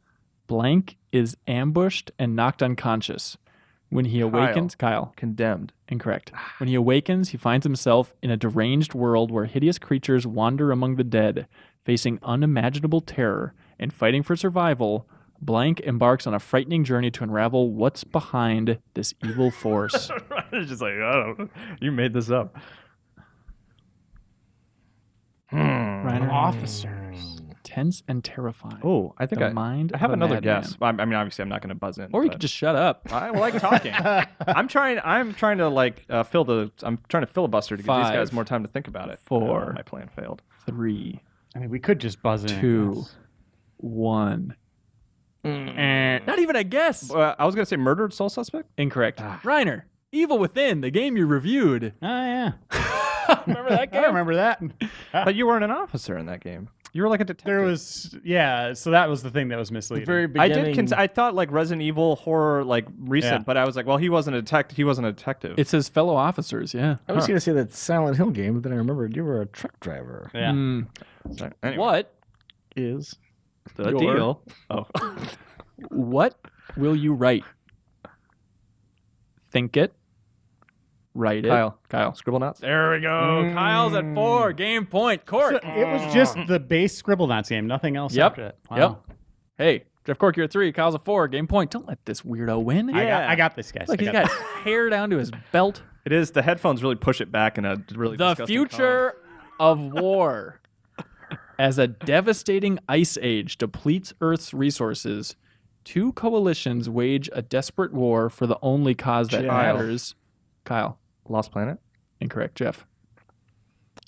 Blank is ambushed and knocked unconscious. When he awakens, Kyle. Condemned. Incorrect. When he awakens, he finds himself in a deranged world where hideous creatures wander among the dead, facing unimaginable terror and fighting for survival. Blank embarks on a frightening journey to unravel what's behind this evil force. It's just like, I don't know. You made this up. Reiner. Officers. Tense and terrifying. Oh, I think The mind I have of a another madman. guess. I mean, obviously, I'm not going to buzz in. Or you but could just shut up. I like talking. I'm trying to like I'm trying to filibuster to give these 5, guys more time to think about it. 4. My plan failed. 3, I mean, we could just buzz in. 2, 1. Not even a guess. I was going to say murdered soul suspect. Incorrect. Reiner. Evil Within, the game you reviewed. Oh, yeah. Remember that game? I remember that. But you weren't an officer in that game. You were like a detective. There was, yeah, so that was the thing that was misleading. Very I beginning. did. I thought like Resident Evil horror, like recent, Yeah. but I was like, well, he wasn't a detective. He wasn't a detective. It says fellow officers, yeah. I was going to say that Silent Hill game, but then I remembered you were a truck driver. Yeah. Sorry. Anyway, What? Is the Your- deal? Oh, What will you write? Think it. Write it. Kyle, scribble knots. There we go. Kyle's at 4. Game point. Cork. So it was just the base Scribblenauts game, nothing else Yep. after that. Yep. Hey, Jeff Cork, you're at 3. Kyle's at 4. Game point. Don't let this weirdo win. I got this, guys. Look, I he's got got hair down to his belt. It is. The headphones really push it back in a really The disgusting future of war. As a devastating ice age depletes Earth's resources, 2 coalitions wage a desperate war for the only cause that Kyle. matters. Kyle. Lost Planet. Incorrect. Jeff.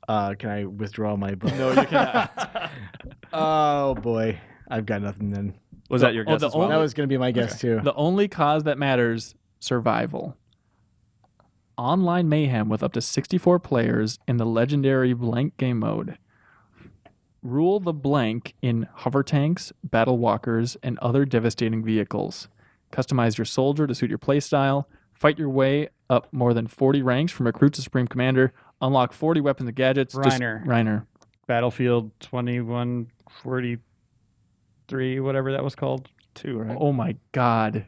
can I withdraw my vote? No, you cannot. Oh boy, I've got nothing then. Was that your guess the as well? That was going to be my guess too. The only cause that matters, survival. Online mayhem with up to 64 players in the legendary blank game mode. Rule the blank in hover tanks, battle walkers, and other devastating vehicles. Customize your soldier to suit your playstyle. Fight your way up more than 40 ranks from recruit to supreme commander. Unlock 40 weapons and gadgets. Reiner. Battlefield 2143, whatever that was called. 2, right? Oh my God.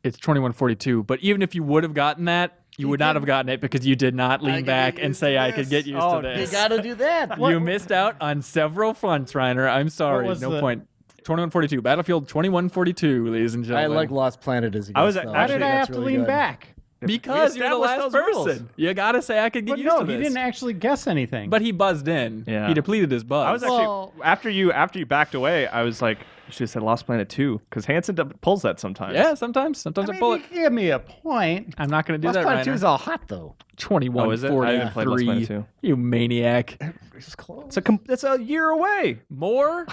It's 2142. But even if you would have gotten that, you would not have gotten it because you did not lean back and say, I could get used to You this. got to do that. You missed out on several fronts, Reiner. I'm sorry. was No the- point. 2142. Battlefield 2142, ladies and I gentlemen. like Lost Planet as a guess. I was though. actually- Why did I That's have to really lean good. back? because you're the last established those rules. person. You got to say, I could get But used no, to this. he didn't actually guess anything. But he buzzed in. Yeah. He depleted his buzz. I was actually after you backed away. I was like, you should have said Lost Planet 2 because Hanson pulls that sometimes. Yeah, sometimes. I I mean, pull it. you give me a point. I'm not going to do Lost that, Planet 2 Reiner. is all hot though. 2143. Oh, is it? I haven't played Lost Planet 2. You maniac. It's close. It's a year away. More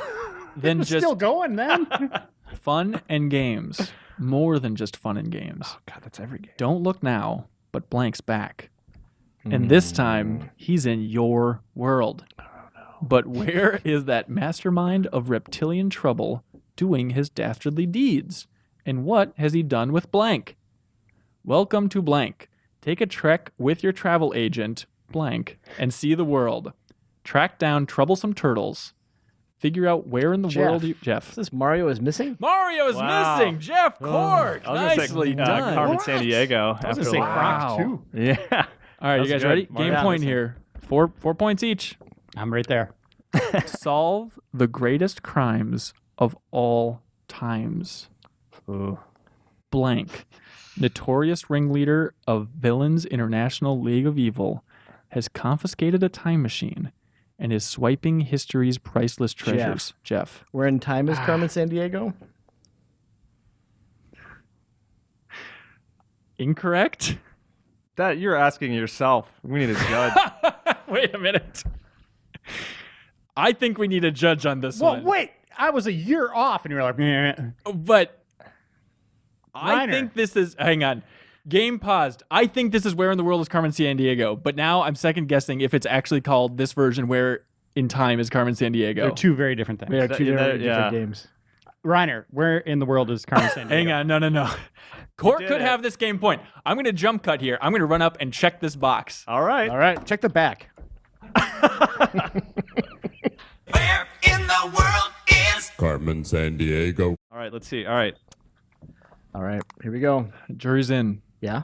than It's just still going then. fun and games. More than just fun and games. Oh God, that's every game. Don't look now, but Blank's back. And this time, he's in your world. Oh, no. But where is that mastermind of reptilian trouble doing his dastardly deeds? And what has he done with Blank? Welcome to Blank. Take a trek with your travel agent, Blank, and see the world. Track down troublesome turtles. Figure out where in the world you... Jeff. Is this Mario is missing? Mario is missing! Jeff Cork! I was gonna Nicely say, done. Carmen Sandiego. I was going to say Croc, too. Yeah. All right, you That's guys good. ready? Mario Game point missing. here. Four points each. I'm right there. Solve the greatest crimes of all times. Ooh. Blank, notorious ringleader of Villains International League of Evil, has confiscated a time machine and is swiping history's priceless treasures. Jeff. Where in time is Carmen Sandiego? Incorrect? That you're asking yourself. We need a judge. Wait a minute. I think we need a judge on this Well, one. wait. I was a year off, and you were like, meh. But I Reiner. think this is... Hang on. Game paused. I think this is Where in the World is Carmen Sandiego, but now I'm second guessing if it's actually called this version Where in Time is Carmen Sandiego. They're two very different things. We have two different yeah. games. Reiner, where in the world is Carmen Sandiego? Hang on, no. Cork did could it. have this game point. I'm going to jump cut here. I'm going to run up and check this box. All right. All right, check the back. Where in the world is Carmen Sandiego. All right. Let's see. All right. All right, here we go. Jury's in. Yeah.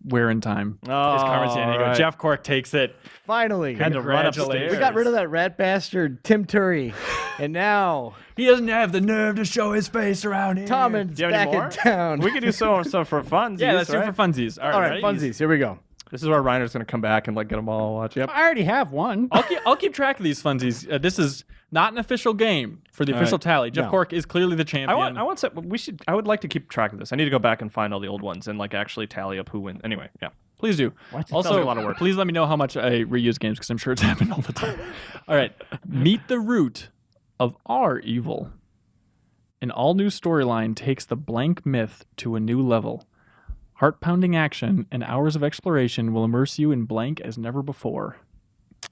Where in Time Oh, is Carmen Sandiego. right. Jeff Cork takes it. Finally. Had to run Congratulations. upstairs. We got rid of that rat bastard, Tim Turry. And now, He doesn't have the nerve to show his face around here. Tommen's Do you have any back in more? town. We could do some for fun. Yeah, let's do it for funsies. All right, funsies. Here we go. This is where Reiner's gonna come back and like get them all watch. Yep. I already have one. I'll keep track of these funsies. This is not an official game for the official tally. Jeff No. Cork is clearly the champion. I would like to keep track of this. I need to go back and find all the old ones and like actually tally up who wins. Anyway, yeah. Please do. Sounds Also, like a lot of work. please let me know how much I reuse games because I'm sure it's happened all the time. All right. Meet the root of our evil. An all-new storyline takes the Blank myth to a new level. Heart-pounding action and hours of exploration will immerse you in Blank as never before.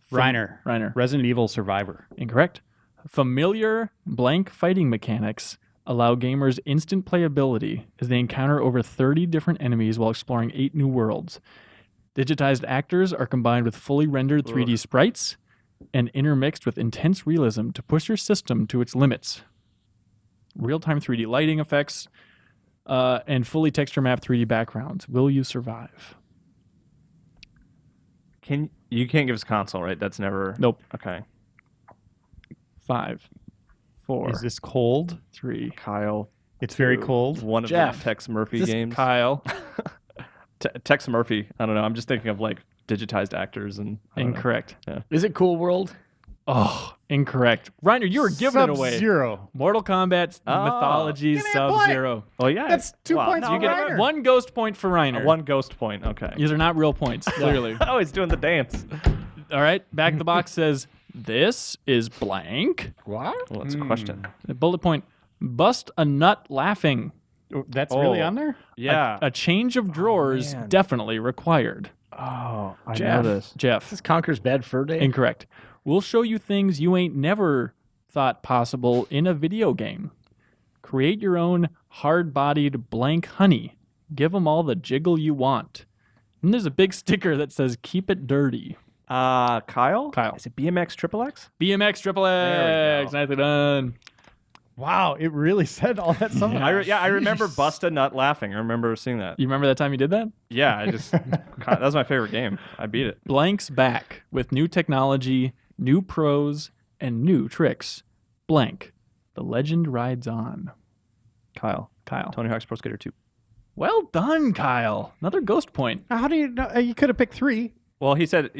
Reiner. Resident Evil Survivor. Incorrect. Familiar Blank fighting mechanics allow gamers instant playability as they encounter over 30 different enemies while exploring 8 new worlds. Digitized actors are combined with fully rendered 3D sprites and intermixed with intense realism to push your system to its limits. Real-time 3D lighting effects and fully texture mapped 3D backgrounds. Will you survive? You can't give us console, right? That's never. Nope. Okay. 5, 4, Is this cold? 3. Kyle. It's very cold. One of Jeff. the Tex Murphy This- games. Kyle. Tex Murphy. I don't know. I'm just thinking of like digitized actors and. I don't know. Incorrect. Is it Cool World? Oh, incorrect. Reiner, you were giving it away. Sub-Zero. Mortal Kombat Mythology Give me a point. Sub-Zero. Oh yeah. That's 2 points no, for you get Reiner. One ghost point for Reiner. one ghost point. Okay. These are not real points, clearly. Oh, he's doing the dance. All right, back of the box says, this is blank. What? Well, that's a question. The bullet point, bust a nut laughing. Oh, that's really on there? Yeah. A change of drawers man. definitely required. Oh, I Jeff. know this. Jeff. This Conker's Bad Fur Day? Incorrect. We'll show you things you ain't never thought possible in a video game. Create your own hard-bodied blank honey. Give them all the jiggle you want. And there's a big sticker that says, keep it dirty. Kyle? Kyle. Is it BMX Triple X? BMX Triple There we X. go. Nicely done. Wow, it really said all that stuff. I remember Bust a Nut laughing. I remember seeing that. You remember that time you did that? Yeah, that was my favorite game. I beat it. Blank's back with new technology, new pros, and new tricks. Blank. The legend rides on. Kyle. Kyle. Tony Hawk's Pro Skater 2. Well done, Kyle. Another ghost point. How do you know? You could have picked 3. Well, he said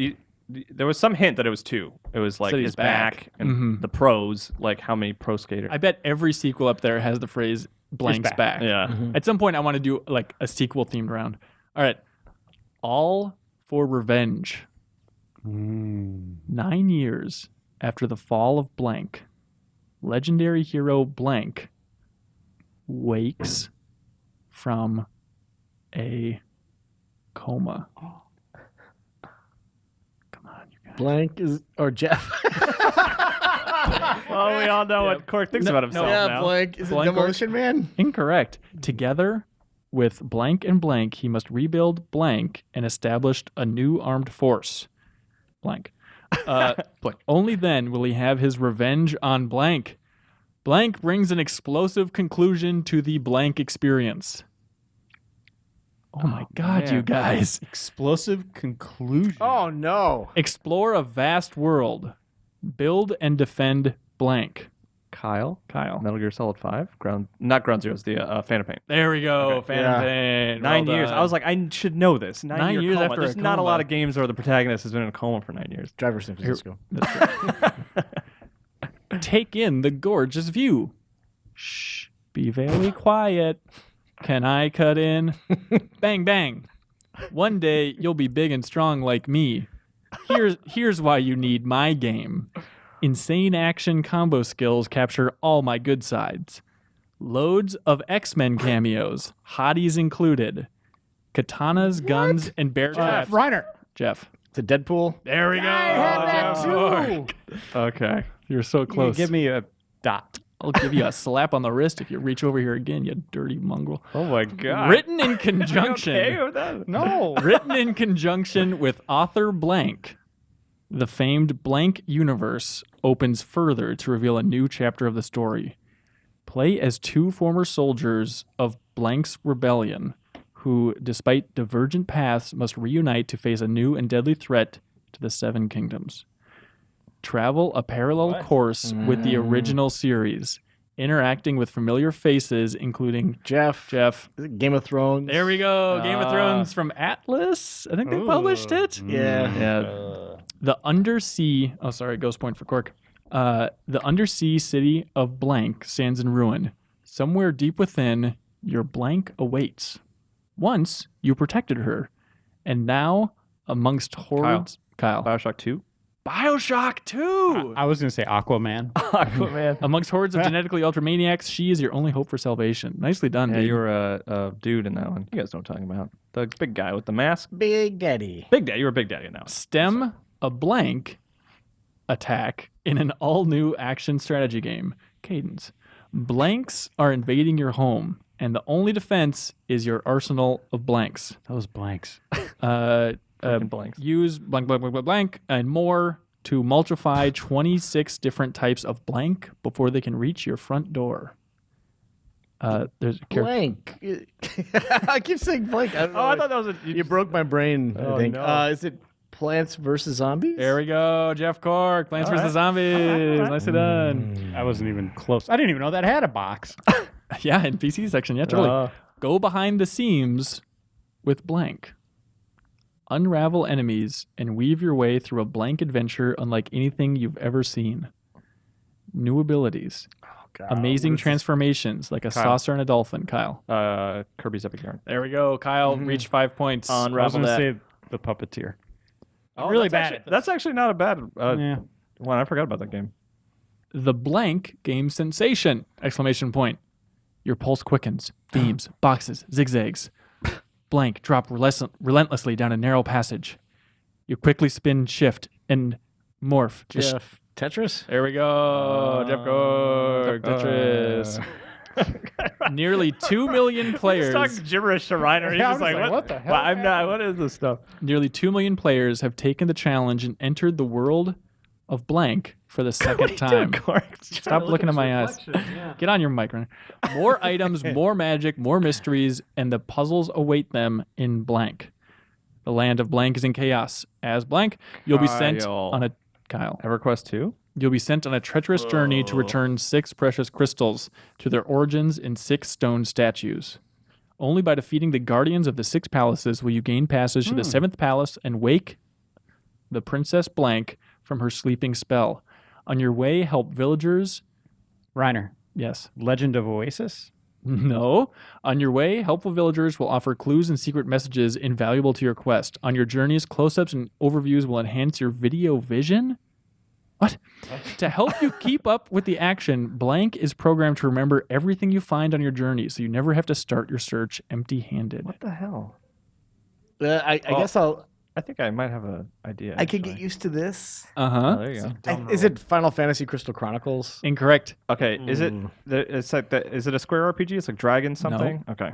there was some hint that it was 2. It was like Said he's his back and Mhm. the pros, like how many pro skater. I bet every sequel up there has the phrase Blank's back. back. yeah. At some point, I want to do like a sequel themed round. All right. All for Revenge. 9 years after the fall of Blank, legendary hero blank wakes from a coma. Come on, you guys. Blank is or Jeff. Oh, we all know what Cork thinks about himself now. Blank is Blank it Demolition Man? Incorrect. Together with blank and blank, he must rebuild blank and established a new armed force. Blank. Blank. Only then will he have his revenge on blank. Blank brings an explosive conclusion to the blank experience. Oh my God, man. you guys. Explosive conclusion. Oh no. Explore a vast world. Build and defend blank. Kyle. Kyle. Metal Gear Solid 5. Not Ground Zeroes, the Phantom Pain. There we go. Okay. Phantom Yeah. Pain. 9 Well years. done. I was like, I should know this. 9 years year coma. after a There's not a coma. lot of games where the protagonist has been in a coma for 9 years. Driver San Francisco. That's right. Take in the gorgeous view. Shh. Be very quiet. Can I cut in? Bang, bang. One day you'll be big and strong like me. Here's why you need my game. Insane action combo skills capture all my good sides. Loads of X-Men cameos, hotties included. Katanas, guns, and bear traps. Reiner. Jeff. To Deadpool. There we go. I had that Jeff too. Cork. Okay. You're so You close. give me a dot. I'll give you a slap on the wrist if you reach over here again, you dirty mongrel. Oh my God. Written in conjunction. Okay with that? No. Written in conjunction with author blank, the famed blank universe opens further to reveal a new chapter of the story. Play as two former soldiers of blank's rebellion who, despite divergent paths, must reunite to face a new and deadly threat to the Seven Kingdoms. Travel a parallel course with the original series, interacting with familiar faces, including Jeff. Jeff. Is it Game of Thrones. There we go. Game of Thrones from Atlas. I think they published it. Yeah. Yeah. The undersea. Oh, sorry. Ghost point for Cork. The undersea city of blank stands in ruin. Somewhere deep within, your blank awaits. Once you protected her, and now amongst hordes. Kyle. Bioshock 2. Bioshock 2. I was going to say Aquaman. Aquaman. Amongst hordes of genetically altered maniacs, she is your only hope for salvation. Nicely done, Yeah, dude. you were a dude in that one. You guys know what I'm talking about. The big guy with the mask. Big Daddy. Big Daddy. You were Big Daddy now. Stem a blank attack in an all-new action strategy game, Cadence. Blanks are invading your home, and the only defense is your arsenal of blanks. Those blanks. Freaking blanks. Use blank, blank, blank, blank, blank, and more to multiply 26 different types of blank before they can reach your front door. There's a character. Blank. I keep saying blank. I don't know. Oh, I thought that was a. You broke my brain, Oh, I think. no. Is it Plants vs. Zombies? There we go, Jeff Cork, Plants vs. Zombies. Nicely done. I wasn't even close. I didn't even know that had a box. Yeah, in PC section. Yeah, totally. Go behind the seams with blank. Unravel enemies and weave your way through a blank adventure unlike anything you've ever seen. New abilities. Amazing transformations like a Kyle. saucer and a dolphin. Kyle. Kirby's Epic Yarn. There we go. Kyle reached 5 points. I was Unravel going to that. say the puppeteer. I'm really bad at this. That's actually not a bad Yeah. one. I forgot about that game. The blank game sensation! Exclamation point. Your pulse quickens. Beams, boxes, zigzags. Blank drop relentlessly down a narrow passage. You quickly spin, shift, and morph. Jeff. Tetris? There we go. Jeff Cork. Tetris. Nearly 2 million players. He's talking gibberish to Reiner. He's Yeah, just I'm like, just what the hell? Well, I'm not. What is this stuff? Nearly 2 million players have taken the challenge and entered the world of blank for the second time. Stop looking at my eyes. Get on your mic, Reiner. More items, more magic, more mysteries, and the puzzles await them in blank. The land of blank is in chaos. As blank, you'll be sent Kyle. on a Kyle. EverQuest 2? You'll be sent on a treacherous journey to return 6 precious crystals to their origins in 6 stone statues. Only by defeating the guardians of the 6 palaces will you gain passage to the 7th palace and wake the Princess Blank from her sleeping spell. On your way, help villagers. Reiner. Yes. Legend of Oasis? No. On your way, helpful villagers will offer clues and secret messages invaluable to your quest. On your journeys, close-ups and overviews will enhance your video vision. What? To help you keep up with the action, Blank is programmed to remember everything you find on your journey, so you never have to start your search empty-handed. What the hell? I guess I think I might have an idea. I could get actually. used to this. Uh-huh. Oh, there you go. Is it Final Fantasy Crystal Chronicles? Incorrect. Okay, is it? It's like is it a Square RPG? It's like Dragon something. Okay,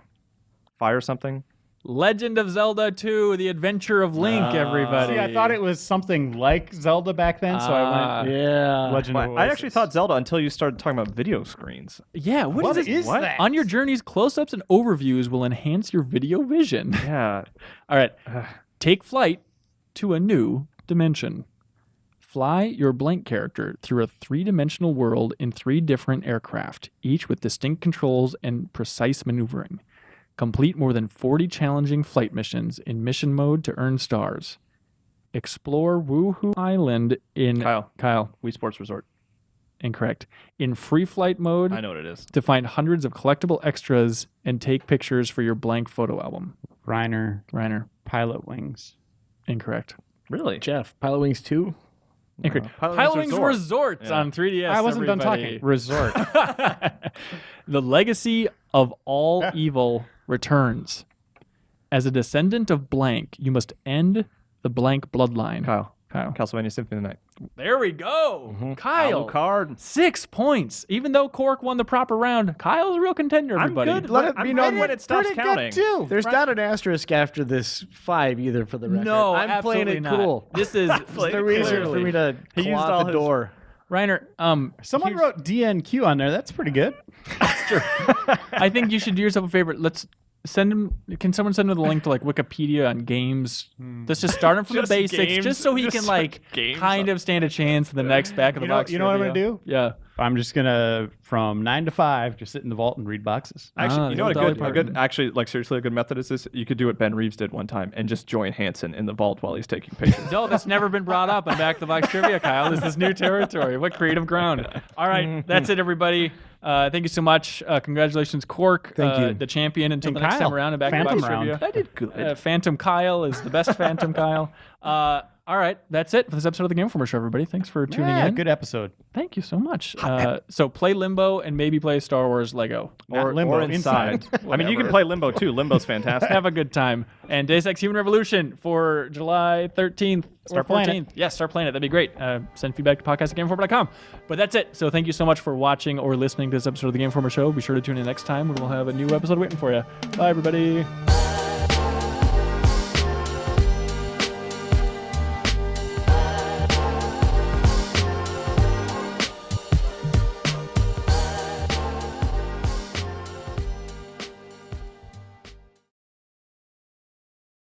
Fire something. Legend of Zelda 2: The Adventure of Link, everybody. See, I thought it was something like Zelda back then, so I went Yeah. Legend of Well, I actually Oasis. thought Zelda until you started talking about video screens. Yeah, What is is this? that? On your journeys, close-ups and overviews will enhance your video vision. Yeah. All right. Take flight to a new dimension. Fly your Blank character through a three-dimensional world in 3 different aircraft, each with distinct controls and precise maneuvering. Complete more than 40 challenging flight missions in mission mode to earn stars. Explore Woohoo Island in... Kyle. Wii Sports Resort. Incorrect. In free flight mode I know what it is. to find hundreds of collectible extras and take pictures for your Blank photo album. Reiner, Pilot Wings. Incorrect. Really? Jeff, Pilot Wings 2? Incorrect. Pilot Pilot Wings Wings Resort Yeah. on 3DS. I wasn't done everybody. talking. Resort. The legacy of all evil returns. As a descendant of Blank, you must end the Blank bloodline. Kyle. Kyle. Castlevania Symphony of the Night. There we go. Kyle. Alucard. 6 points. Even though Cork won the proper round, Kyle's a real contender, everybody. I'm good. Let it I'm be good known when it stops pretty good, counting. too. There's not an asterisk after this 5 either for the record. No, I'm playing absolutely it not. cool. This is There's no reason for me to He used claw all at the his- door. Reiner, Someone wrote DNQ on there. That's pretty good. I think you should do yourself a favor. Let's send him. Can someone send him the link to like Wikipedia on games? Let's just start him from the Just basics, games? just so he Just can like games? kind of stand a chance in the next back of the box. You know what I'm trivia. gonna do? Yeah. I'm just gonna from 9 to 5 just sit in the vault and read boxes. Actually, you know what Dolly a good, actually, like seriously, a good method is this. You could do what Ben Reeves did one time and just join Hanson in the vault while he's taking pictures. No, that's never been brought up on Back to the Box Trivia, Kyle. This is new territory. What creative ground. All right, that's it, everybody. Thank you so much. Congratulations, Cork. Thank you. The champion until And the next Kyle. time around in Back to the Phantom Box round. Trivia. I did good. Phantom Kyle is the best Phantom Kyle. All right, that's it for this episode of the Game Informer Show, everybody. Thanks for tuning in. Good episode. Thank you so much. So play Limbo and maybe play Star Wars Lego. Not Limbo, or inside. I mean, you can play Limbo too. Limbo's fantastic. Have a good time. And Deus Ex Human Revolution for July 13th Start or playing 14th. Yes, start playing it. That'd be great. Send feedback to podcast@GameInformer.com. But that's it. So thank you so much for watching or listening to this episode of the Game Informer Show. Be sure to tune in next time when we'll have a new episode waiting for you. Bye, everybody.